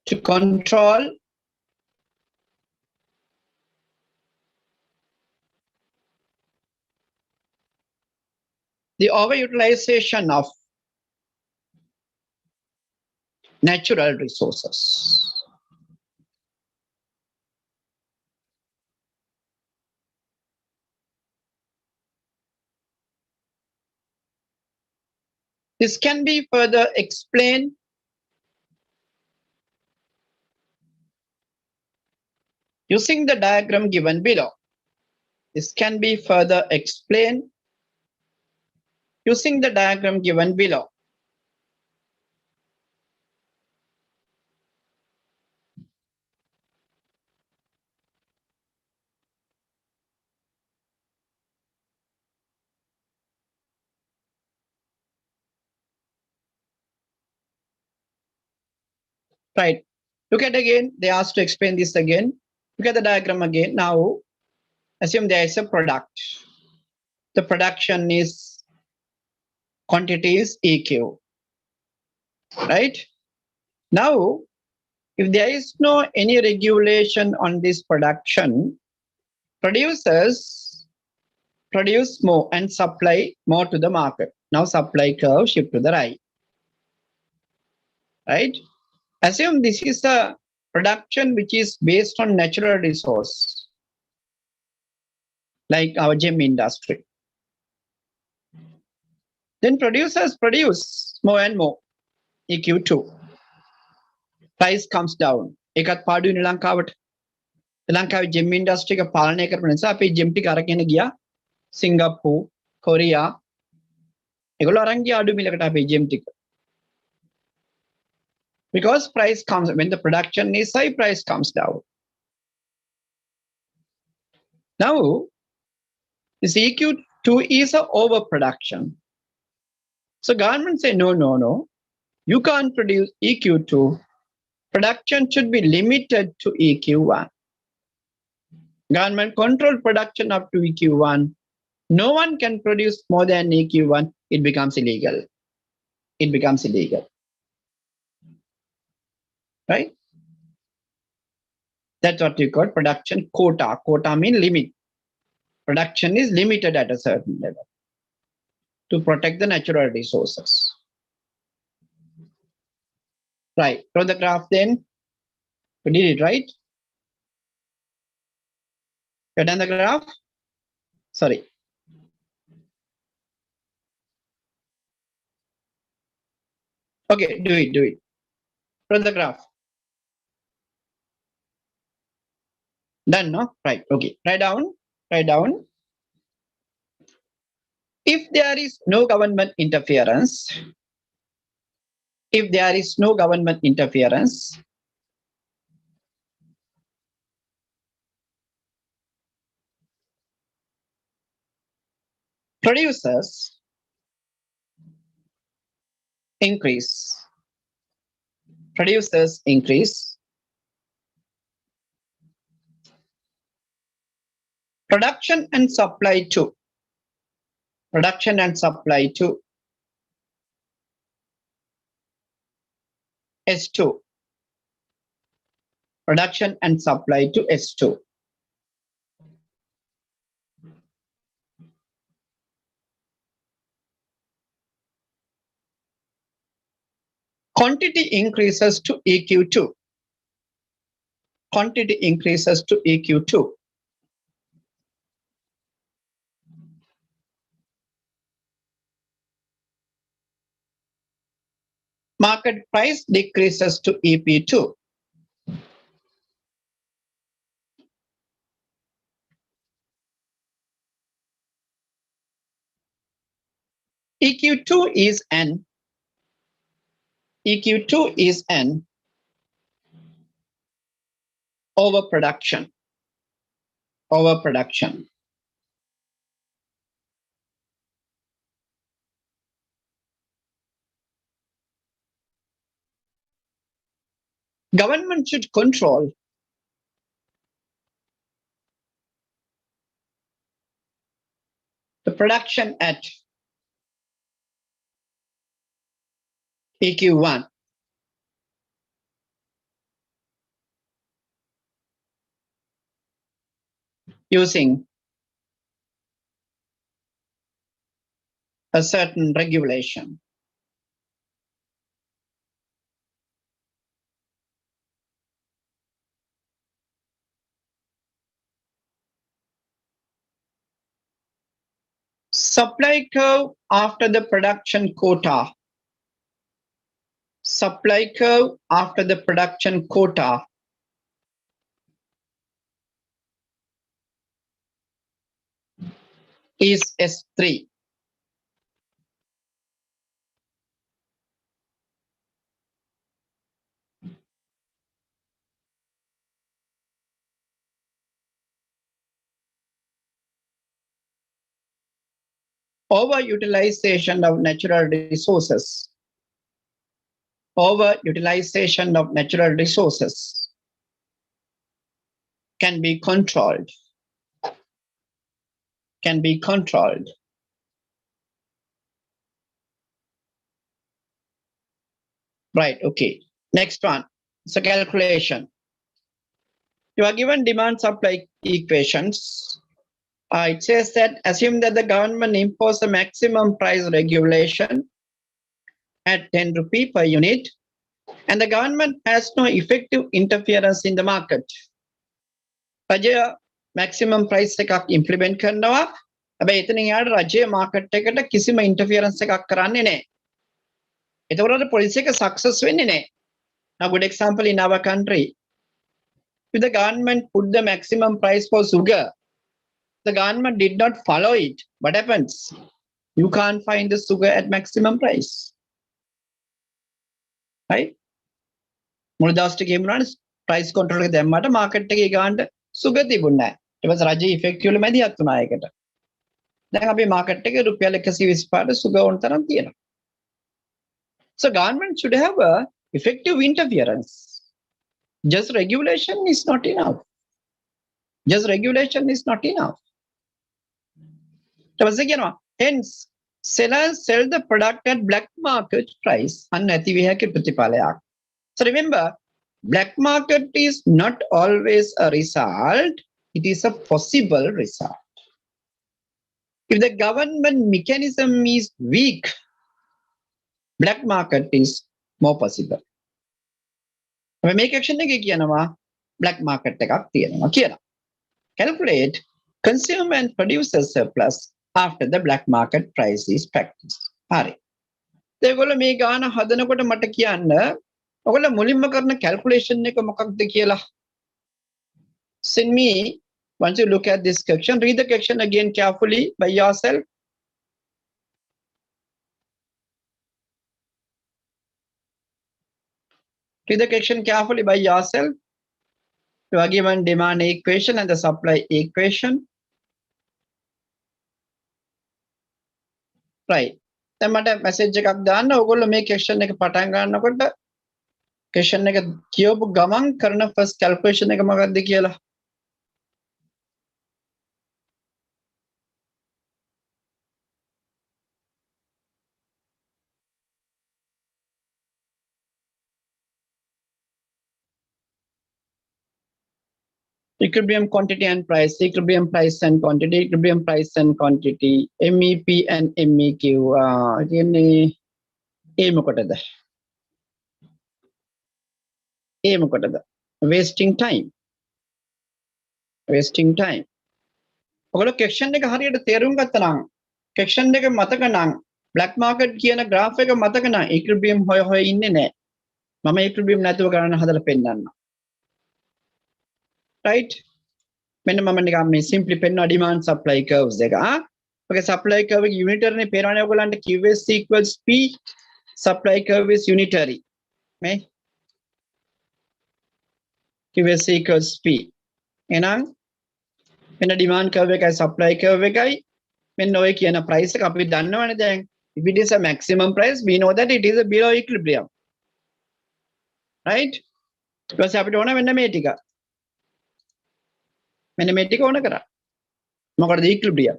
to control the overutilization of natural resources. This can be further explained using the diagram given below. This can be further explained using the diagram given below. Right. Look at again, they asked to explain this again. Look at the diagram again. Now, assume there is a product. The production is quantity is EQ, right? Now, if there is no any regulation on this production, producers produce more and supply more to the market. Now supply curve shift to the right? Assume this is a production which is based on natural resource, like our gem industry. Then producers produce more and more, EQ2. Price comes down. ඒකත් පාඩුවේ ලංකාවට. ලංකාවේ gem industry එක පාලනය කරපු නිසා අපි gem ටික අරගෙන ගියා සිංගප්පූර්, කොරියා. ඒගොල්ලෝ අරන් ගියා අඩු මිලකට අපේ gem ටික. Because price comes, when the production is high, price comes down. Now, this EQ2 is an overproduction. So government say, no, no, no. You can't produce EQ2. Production should be limited to EQ1. Government control production up to EQ1. No one can produce more than EQ1. It becomes illegal. It becomes illegal. Right? That's what we call production quota. Quota means limit. Production is limited at a certain level to protect the natural resources. Right. Draw the graph then. We did it, right? You done the graph? Sorry. Okay, do it, do it. Draw the graph. Done, no? Right, okay. Write down, write down. If there is no government interference, if there is no government interference, producers increase. Producers increase. Production and supply too. Production and supply to S2. Production and supply to S2. Quantity increases to EQ2. Quantity increases to EQ2. Market price decreases to EP2. EQ2 is N. EQ2 is N. Overproduction. Overproduction. Government should control the production at EQ1 using a certain regulation. Supply curve after the production quota. Supply curve after the production quota is S3. Overutilization of natural resources. Overutilization of natural resources can be controlled. Can be controlled. Right, okay. Next one. So calculation. You are given demand supply equations. It says that assume that the government impose a maximum price regulation at 10 rupee per unit and the government has no effective interference in the market. රජය maximum price එකක් implement කරනවා. හැබැයි එතනින් යාට රජයේ market එකට කිසිම interference එකක් කරන්නේ නැහැ. එතකොට policy එක success වෙන්නේ නැහැ. Now good example in our country. If the government put the maximum price for sugar, the government did not follow it. What happens? You can't find the sugar at maximum price. Right? මුළදාස්ට කියමුණානේ price control එක දැම්මට market එකේ ගානට sugar තිබුණේ නැහැ. ඊට පස්සේ රජය effectively මැදිහත් වුණා ඒකට. දැන් අපි market එකේ රුපියල් 125ට sugar ඕන තරම් තියෙනවා. So government should have a effective interference. Just regulation is not enough. Just regulation is not enough. Hence, sellers sell the product at black market price. So remember, black market is not always a result. It is a possible result. If the government mechanism is weak, black market is more possible. Make action black market calculate consumer and producer surplus after the black market price is practiced. හරි. ඒගොල්ලෝ මේ ගාන හදනකොට මට කියන්න ඔයගොල්ලෝ මුලින්ම කරන calculation එක මොකක්ද කියලා. Send me, once you look at this question, read the question again carefully by yourself. Read the question carefully by yourself. You are given demand equation and the supply equation. Right. දැන් මට message එකක් දාන්න ඕගොල්ලෝ මේ question එක පටන් ගන්නකොට question එක කියවපු ගමන් කරන first calculation එක මොකක්ද කියලා. Equilibrium quantity and price, equilibrium price and quantity, equilibrium price and quantity, MEP and MEQ. ඒ මොකටද? Wasting time. Wasting time. ඔයගොල්ලෝ question එක හරියට තේරුම් ගත්තා නම් question එක මතක නම් black market කියන graph එක මතක නම් equilibrium හොය ඉන්නේ නැහැ. මම equilibrium නැතුව ගණන හදලා පෙන්නන්නම්. Right? මෙන්න මම නිකන් මේ simply පෙන්වන demand supply curves එක. ඔගේ supply curve එක unitary නේ පේනවනේ ඔයගොල්ලන්ට QS equals P, supply curve is unitary. මේ QS equals P. එහෙනම් මෙන්න demand curve එකයි supply curve එකයි මෙන්න ඔය කියන price එක අපි දන්නවනේ දැන්. If it is a maximum price, we know that it is a below equilibrium. Right? ඊට පස්සේ අපිට ඕන මෙන්න මේ ටික. මෙන්න මේ ටික ඕන කරා. මොකටද equilibrium?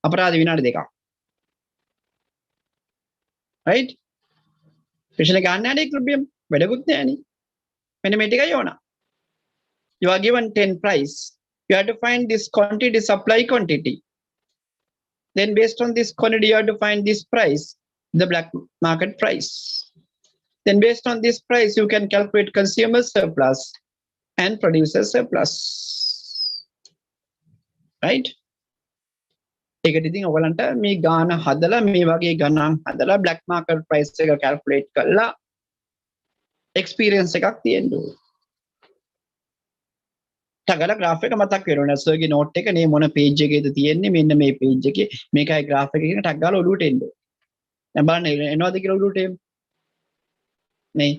අපරාධ විනාඩි 2ක්. right? ක්වෙස්චන් එක ගන්න නැහැ equilibrium. වැඩකුත් නැහැ නේ. මෙන්න මේ ටිකයි ඕන. You are given 10 price. You have to find this quantity, supply quantity. Then based on this quantity, you have to find this price, the black market price. Then based on this price, you can calculate consumer surplus and producer surplus. Right? ඒකට ඉතින් ඔයගලන්ට මේ ගාන හදලා මේ වගේ ගණන් හදලා black market price එක calculate කරලා experience එකක් තියෙන්න ඕනේ. තගල graph එක මතක් වෙනවා. සර්ගේ note එක නේ මොන page එකේද තියෙන්නේ මෙන්න මේ page එකේ මේකයි graph එක කියන ටක් ගාලා ඔලුවට එන්න ඕනේ. දැන් බලන්න එනවද කියලා ඔලුවට එන්න. නේ.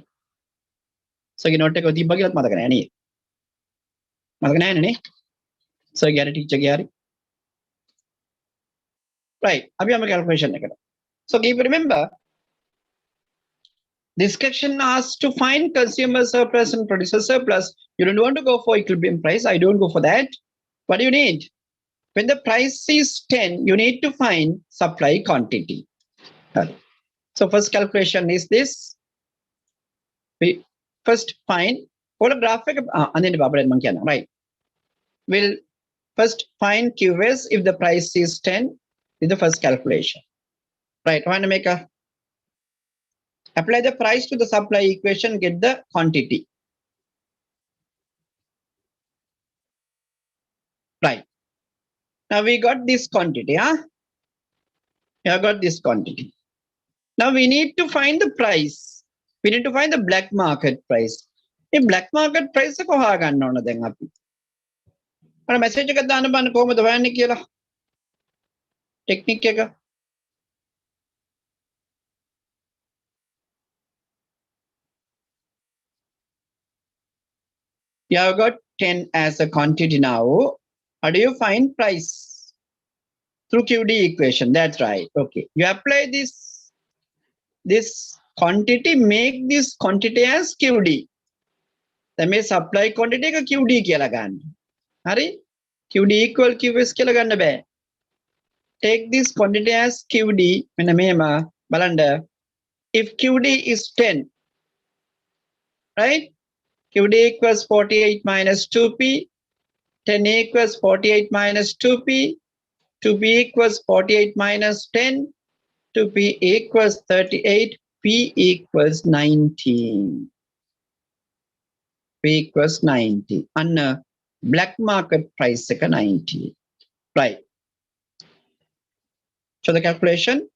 සර්ගේ note එක තිබ්බා කියලාත් මතක නැහැ නේ. මතක නැහැ නේ. සර්ගේ අර teacher ගේ හරි. Right. अभी हमें calculation करें. So keep remember, this question asks to find consumer surplus and producer surplus. You don't want to go for equilibrium price. I don't go for that. What do you need? When the price is 10, you need to find supply quantity. So first calculation is this. We first find all graphic and then right. We'll first find QS if the price is 10. Is the first calculation. Right, want to make a apply the price to the supply equation, get the quantity. Right. Now we got this quantity, huh? We have got this quantity. Now we need to find the price. We need to find the black market price. The black market price ko ha ganna ona den api. Ana message එකක් දාන්න බන්න කොහමද හොයන්නේ කියලා. Technique එක. You have got 10 as a quantity now. How do you find price? Through QD equation. That's right. Okay. You apply this quantity, make this quantity as QD. That means supply quantity ka QD කියලා ගන්න. හරි? QD equal QS කියලා ගන්න බෑ. Take this quantity as QD. මෙන්න මෙහෙම බලන්න. If QD is 10, right? QD equals 48 minus 2p. 10 equals 48 minus 2p. 2p equals 48 minus 10. 2p equals 38. P equals 19. P equals 90. And black market price is 90. Right. So the calculation.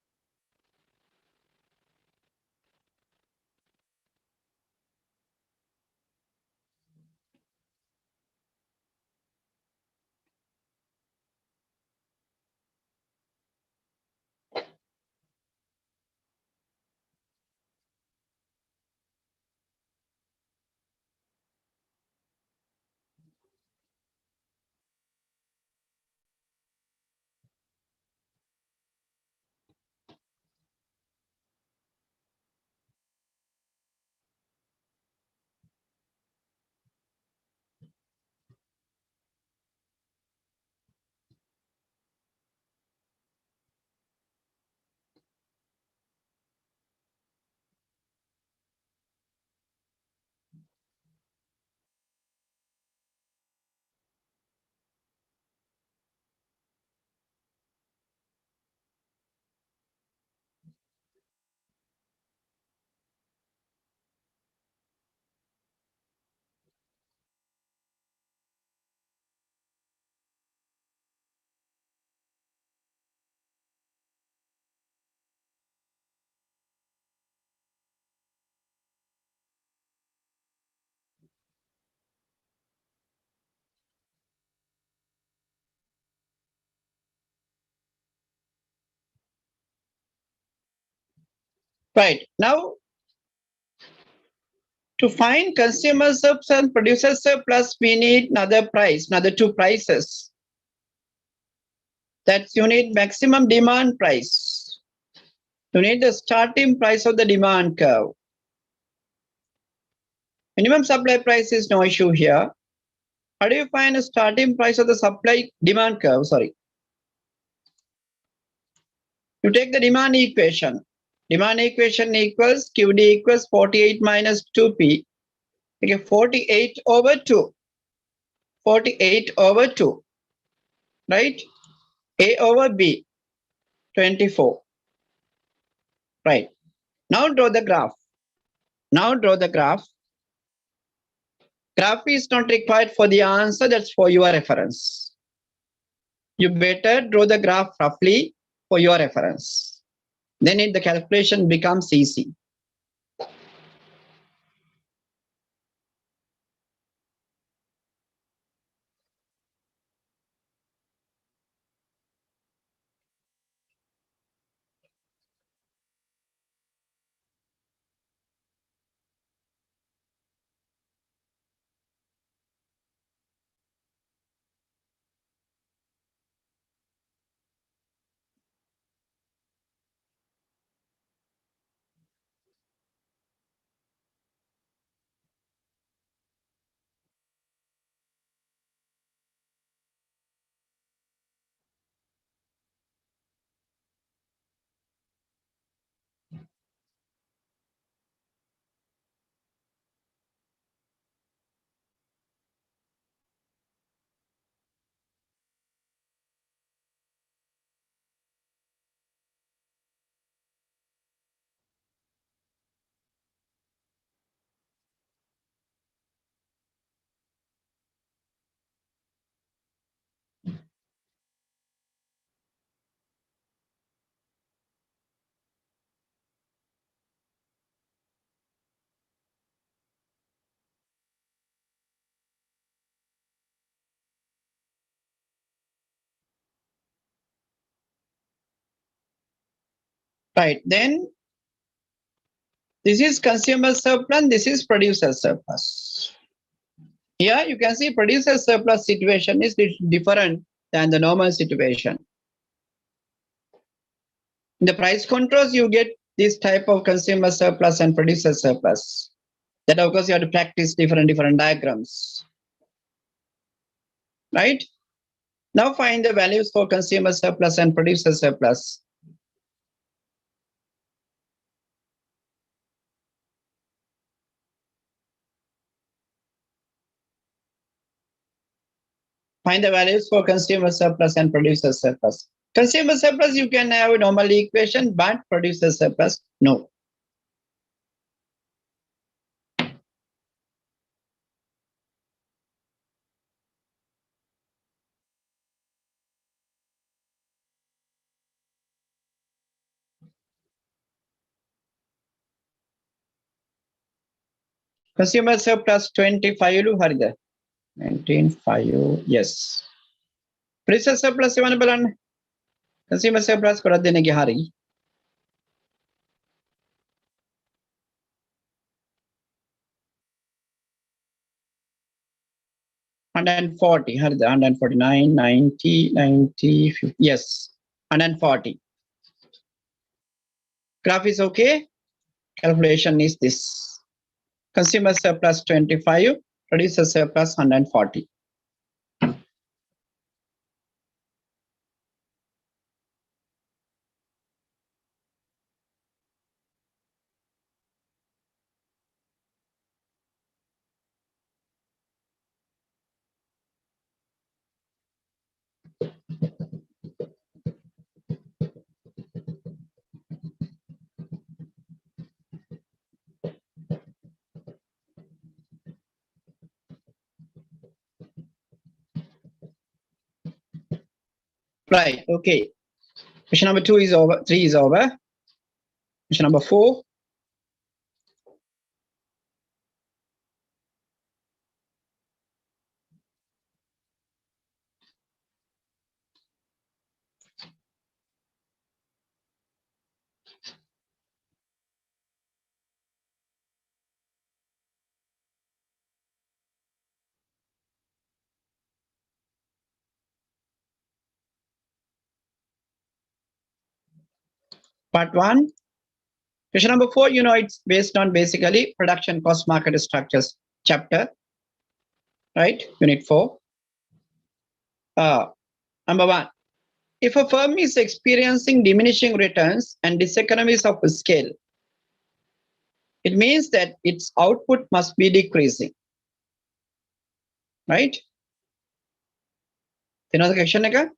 Right. Now, to find consumer surplus and producer surplus, we need another price, another two prices. That's you need maximum demand price. You need the starting price of the demand curve. Minimum supply price is no issue here. How do you find a starting price of the supply demand curve? Sorry. You take the demand equation. Demand equation equals QD equals 48 minus 2P. Okay, 48 over 2. 48 over 2. Right? A over B. 24. Right. Now draw the graph. Now draw the graph. Graph is not required for the answer. That's for your reference. You better draw the graph roughly for your reference. Then the calculation becomes easy. Right. Then this is consumer surplus. This is producer surplus. Here you can see producer surplus situation is different than the normal situation. In the price controls, you get this type of consumer surplus and producer surplus. That of course you have to practice different diagrams. Right? Now find the values for consumer surplus and producer surplus. Find the values for consumer surplus and producer surplus. Consumer surplus, you can have a normal equation, but producer surplus, no. Consumer surplus 25 lu harida. 19.5, yes. Producer surplus එවන බලන්න. Consumer surplus කරත් දෙන්නගේ හරි. 140, harida. 149, 90, 90, 50, yes. 140. Graph is okay. Calculation is this. Consumer surplus 25, producer surplus 140. Right, okay. Question number 2 is over, 3 is over. Question number 4. Part 1. Question number 4, you know, it's based on basically production cost market structures chapter, right? Unit 4. Number 1. If a firm is experiencing diminishing returns and diseconomies of scale, it means that its output must be decreasing, right? Another question again.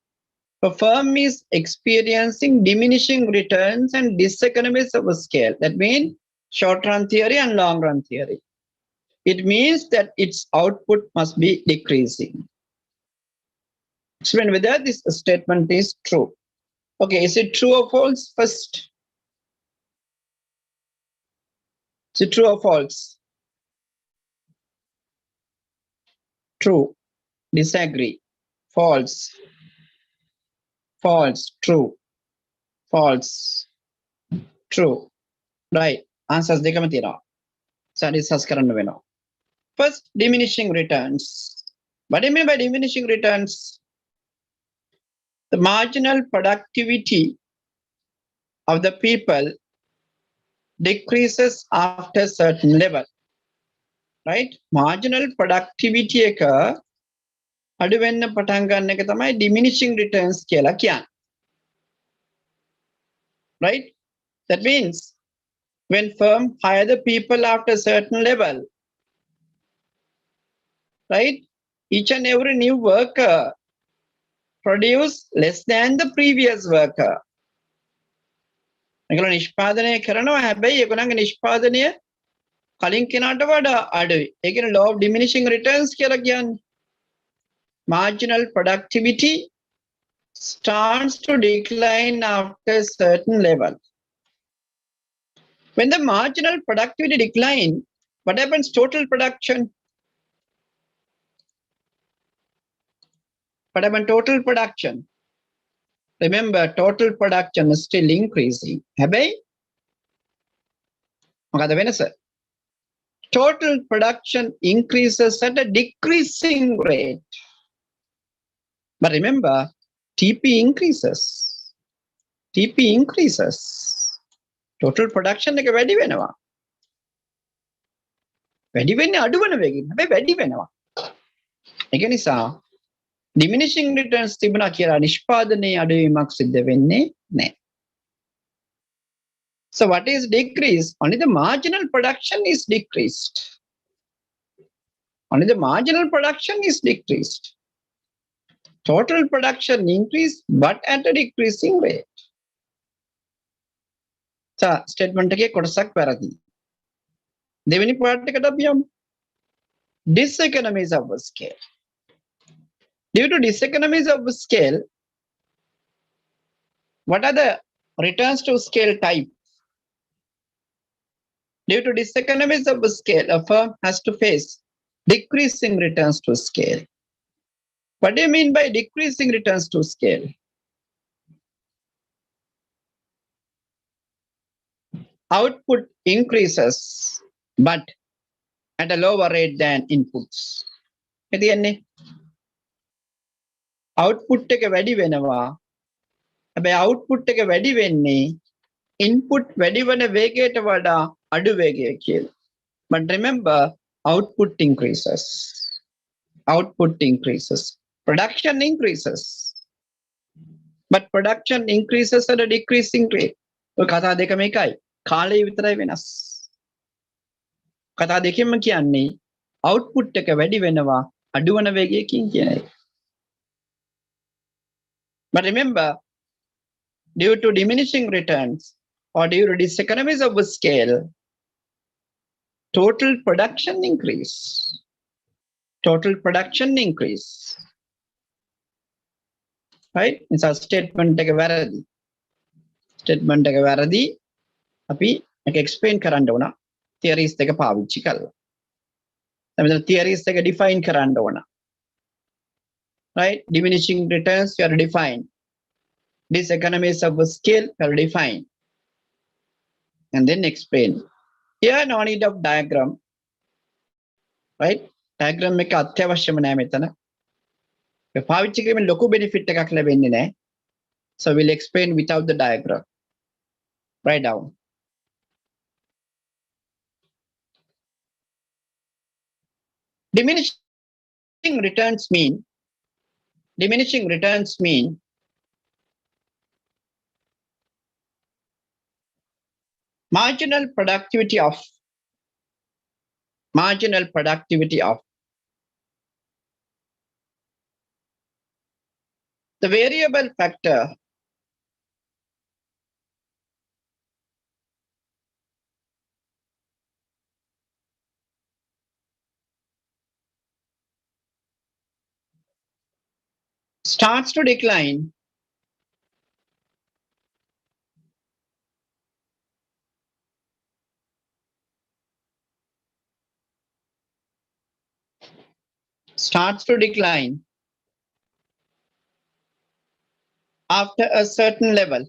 A firm is experiencing diminishing returns and diseconomies of scale. That means short-run theory and long-run theory. It means that its output must be decreasing. Explain whether this statement is true. Okay, is it true or false first? Is it true or false? True. Disagree. False. False. True. False. True. Right. Answers දෙකම තියෙනවා. So discuss කරන්න වෙනවා. First, diminishing returns. What do you mean by diminishing returns? The marginal productivity of the people decreases after certain level. Right? Marginal productivity එක අඩු වෙන්න පටන් ගන්න එක තමයි diminishing returns කියලා කියන්නේ. Right? That means when firm hire the people after a certain level, right? Each and every new worker produce less than the previous worker. ඒගොල්ලෝ නිෂ්පාදනය කරනවා හැබැයි ඒගොල්ලන්ගේ නිෂ්පාදනය කලින් කෙනාට වඩා අඩුයි. ඒ කියන්නේ law of diminishing returns කියලා කියන්නේ. Marginal productivity starts to decline after a certain level. When the marginal productivity decline, what happens total production? What happened total production? Remember, total production is still increasing. හැබැයි මොකද වෙනස? Total production increases at a decreasing rate. But remember, TP increases. TP increases. Total production එක වැඩි වෙනවා. වැඩි වෙන්නේ අඩු වෙන වේගයෙන්. හැබැයි වැඩි වෙනවා. ඒක නිසා diminishing returns තිබුණා කියලා නිෂ්පාදනයේ අඩුවීමක් සිද්ධ වෙන්නේ නැහැ. So what is decreased? Only the marginal production is decreased. Only the marginal production is decreased. Total production increased, but at a decreasing rate. So statement එකේ කොටසක් වැරදි. දෙවෙනි part එකට අපි යමු. Diseconomies of scale. Due to diseconomies of scale, what are the returns to scale type? Due to diseconomies of scale, a firm has to face decreasing returns to scale. What do you mean by decreasing returns to scale? Output increases, but at a lower rate than inputs. Output එක වැඩි වෙනවා. හැබැයි output එක වැඩි වෙන්නේ input වැඩි වෙන වේගයට වඩා අඩු වේගයක කියලා. But remember, output increases. Output increases. Production increases. But production increases at a decreasing rate. ඔය කතා දෙකම එකයි. කාලය විතරයි වෙනස්. කතා දෙකෙන්ම කියන්නේ output එක වැඩි වෙනවා අඩු වෙන වේගයකින් කියන එක. But remember, due to diminishing returns or due to diseconomies of scale, total production increase. Total production increase. Right? It's a statement එක වැරදි. Statement එක වැරදි. අපි එක explain කරන්න ඕන. Theories දෙක පාවිච්චි කරලා. එතන theories දෙක define කරන්න ඕන. Right? Diminishing returns you are defined. Diseconomies of scale you are defined. And then explain. Here no need of diagram. Right? Diagram එක අත්‍යවශ්‍යම නෑ මෙතන. ඒ පාවිච්චි කිරීමෙන් ලොකු benefit එකක් ලැබෙන්නේ නෑ. So we'll explain without the diagram. Write down. Diminishing returns mean marginal productivity of the variable factor starts to decline after a certain level.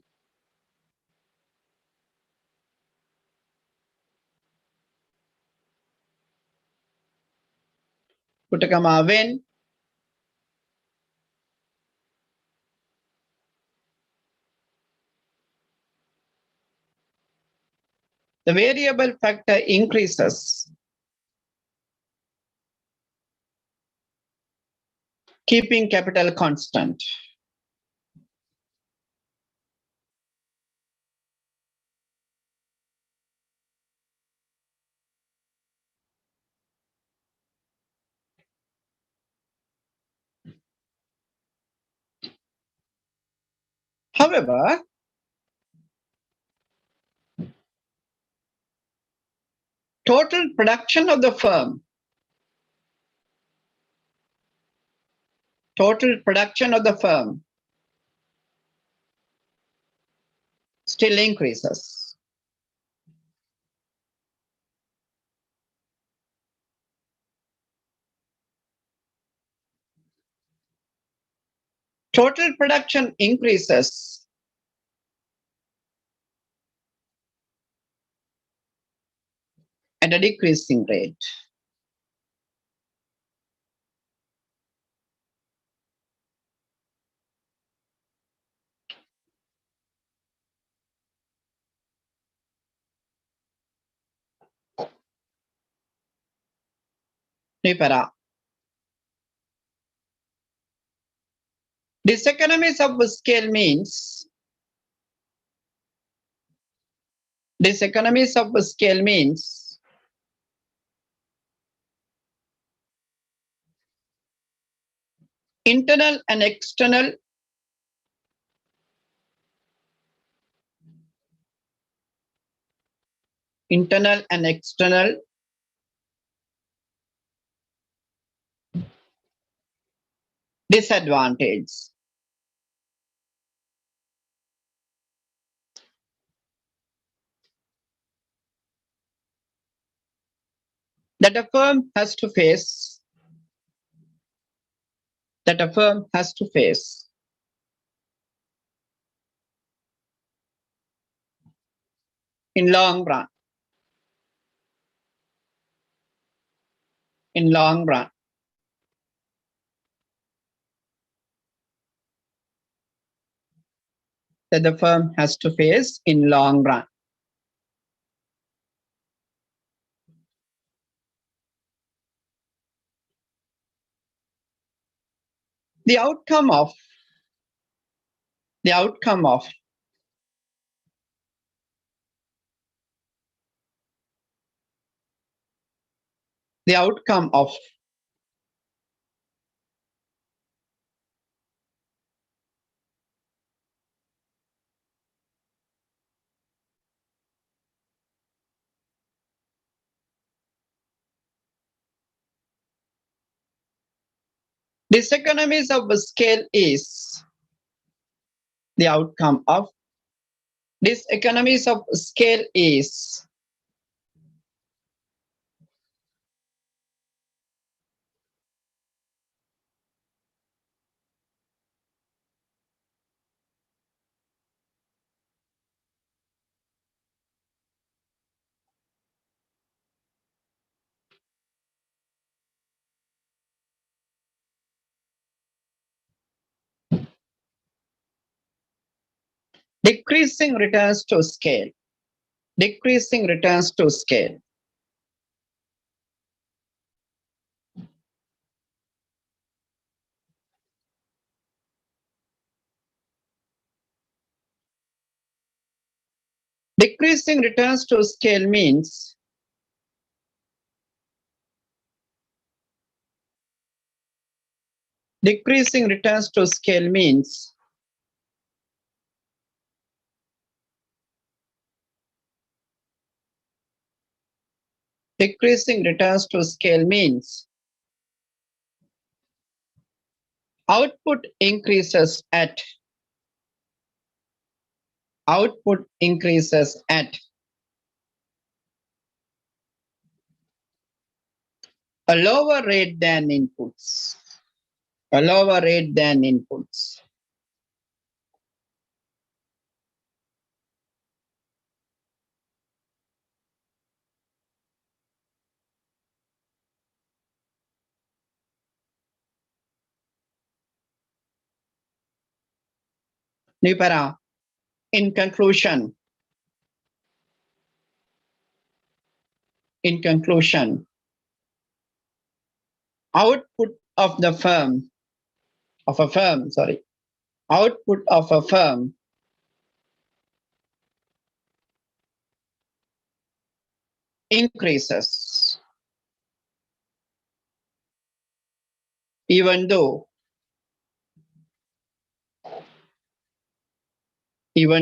Put a comma when the variable factor increases, keeping capital constant. However, total production of the firm still increases. Total production increases at a decreasing rate. Nipara. Diseconomies of scale means internal and external disadvantage. That a firm has to face in long run. That the firm has to face in long run. The outcome of diseconomies of scale is the outcome of diseconomies of scale is decreasing returns to scale. Decreasing returns to scale means decreasing returns to scale means decreasing returns to scale means output increases at output increases at a lower rate than inputs. A lower rate than inputs. Nipara, in conclusion, output of the firm, output of a firm increases even though there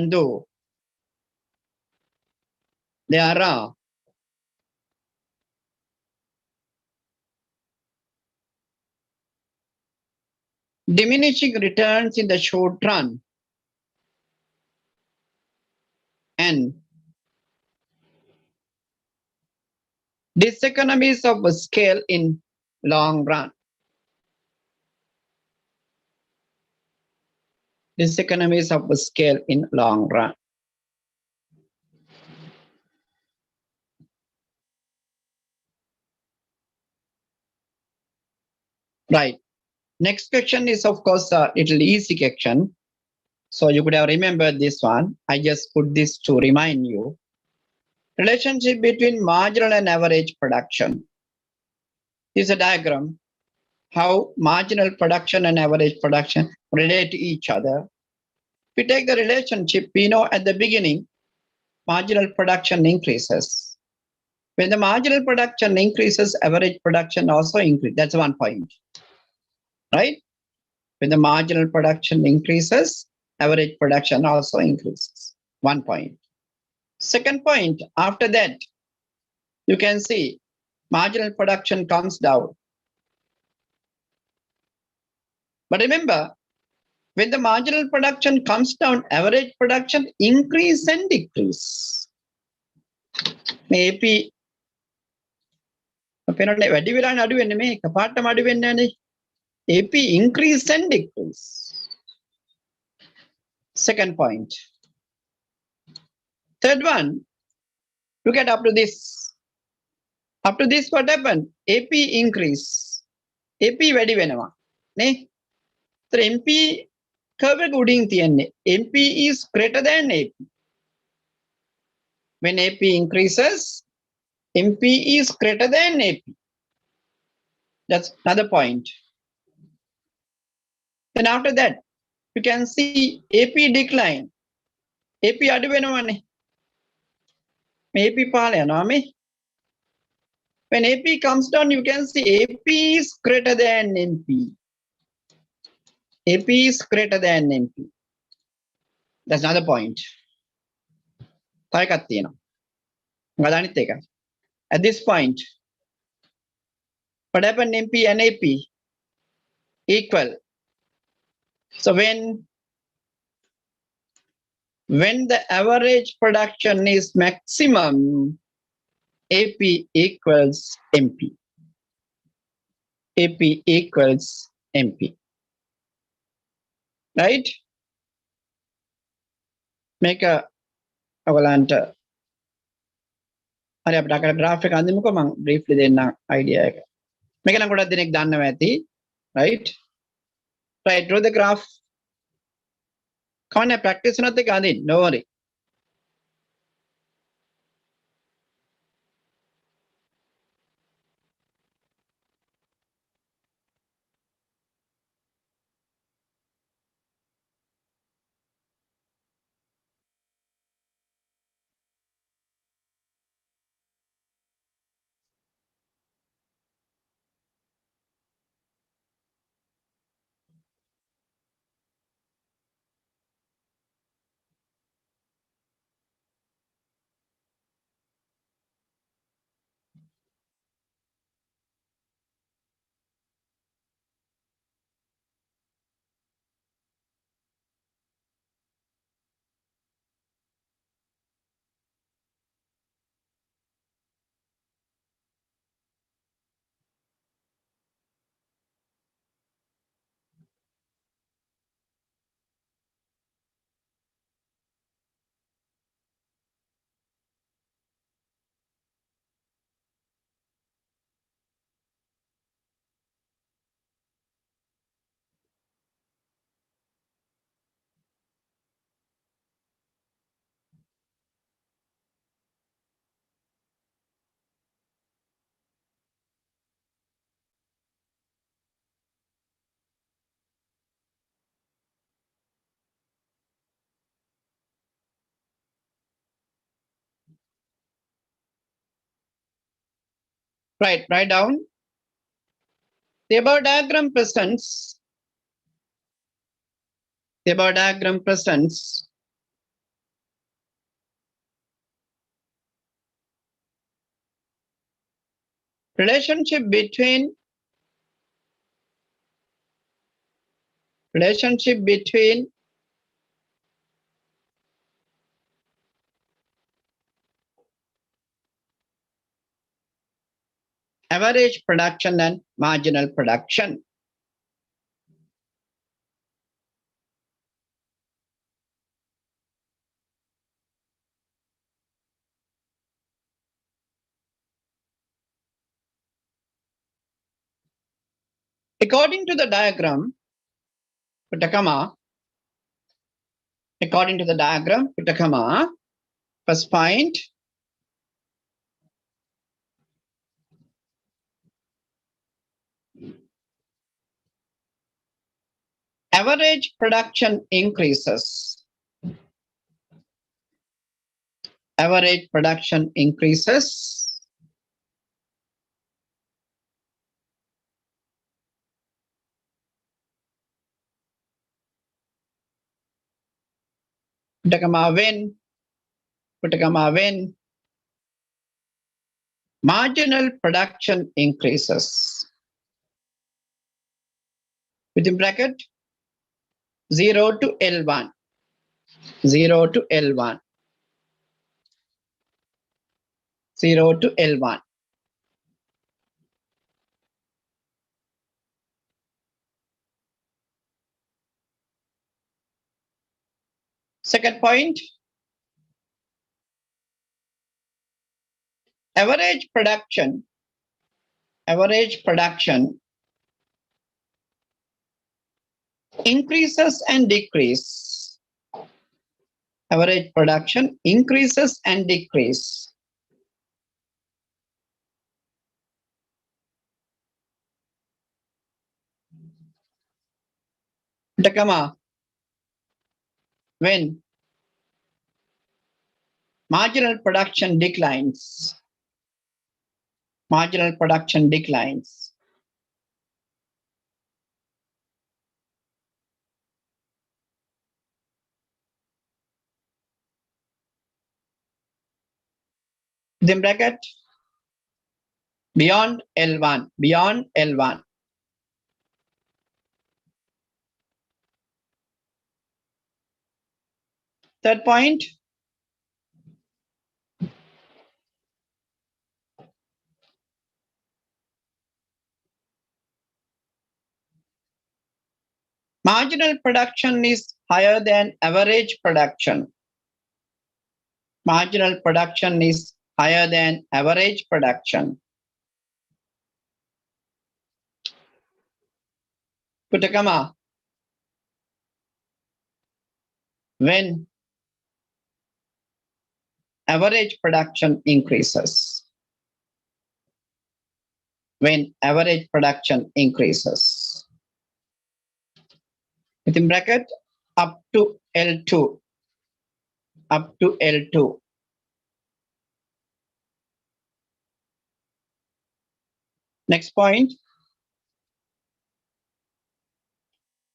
are diminishing returns in the short run and diseconomies of scale in long run. Diseconomies of scale in long run. Right. Next question is, of course, a little easy question. So you could have remembered this one. I just put this to remind you. Relationship between marginal and average production. This is a diagram how marginal production and average production relate to each other. If we take the relationship, we know at the beginning, marginal production increases. When the marginal production increases, average production also increases. That's one point, right? When the marginal production increases, average production also increases. 1 point. Second point, after that, you can see marginal production comes down. But remember, when the marginal production comes down, average production increase and decrease. Maybe AP increase and decrease. Second point. Third one, look at up to this. Up to this, what happened? AP increase. AP very venema. Ne? So MP curve gooding MP is greater than AP. When AP increases, MP is greater than AP. That's another point. Then after that, you can see AP decline. AP adu venawane. AP pala yaname. When AP comes down, you can see AP is greater than MP. AP is greater than MP. That's another point. At this point, what happened MP and AP equal. So when the average production is maximum, AP equals MP. AP equals MP. Right? Make a avalanche. Hari අපිට graphic අඳිමුකෝ මම briefly දෙන්න idea එක. මේක නම් ගොඩක් දෙනෙක් දන්නවා ඇති. Right? Right, draw the graph. Come on, practice not the අඳින්න. No worry. Right, write down. The above diagram presents relationship between average production and marginal production. According to the diagram, put a comma. According to the diagram, put a comma. First point. Average production increases. Average production increases. Put a comma when marginal production increases. Within bracket 0 to L1. 0 to L1. 0 to L1. Second point. Average production increases and decrease. Average production increases and decrease. Put a comma when marginal production declines. Marginal production declines. Within bracket beyond L1. Beyond L1. Third point. Marginal production is higher than average production. Marginal production is higher than average production. Put a comma when average production increases. When average production increases. Within bracket up to L2. Up to L2. Next point.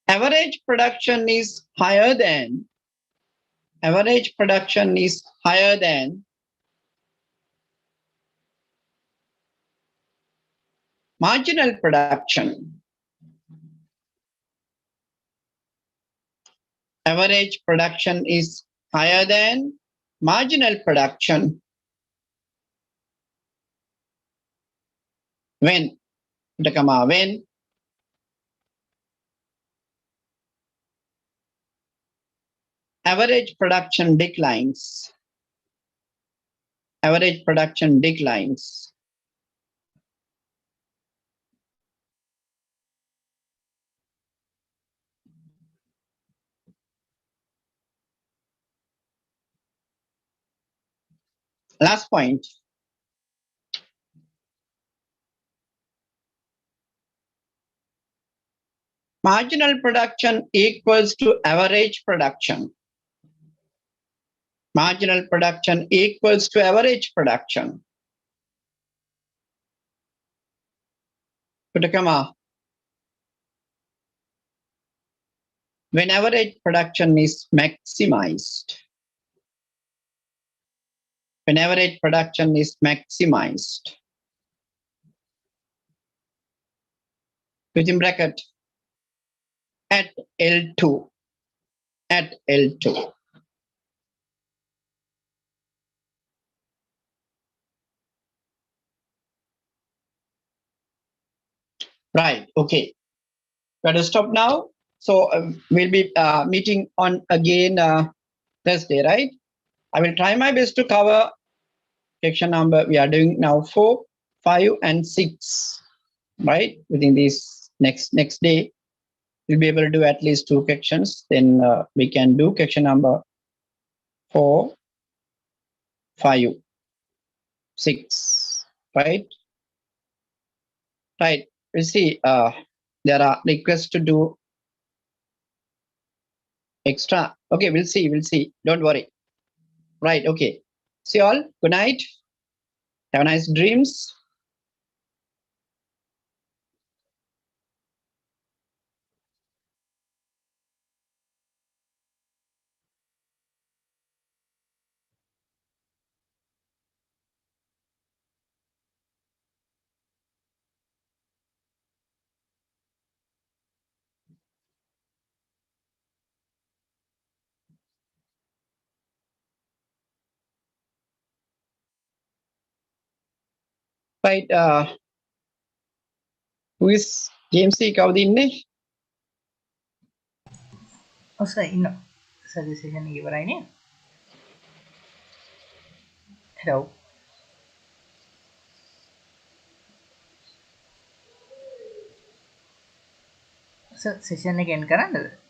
Average production is higher than marginal production. Average production is higher than marginal production when, put a comma, when average production declines. Average production declines. Last point. Marginal production equals to average production. Marginal production equals to average production. Kutakama. When average production is maximized. When average production is maximized. Within bracket at L2. At L2. Right. Okay. Got to stop now. So we'll be meeting on again Thursday, right? I will try my best to cover section number. We are doing now 4, 5, and 6, right? Within this next day, we'll be able to do at least 2 sections. Then we can do section number 4, 5, 6, right? Right. We see there are requests to do extra. Okay, we'll see. We'll see. Don't worry. Right. Okay. See you all. Good night. Have a nice dreams. Right. Who is James C. Kaudinne? ඔසයි ඉන්න සජෙසෂන් ඉවරයිනේ. hello session එක end කරන්නද?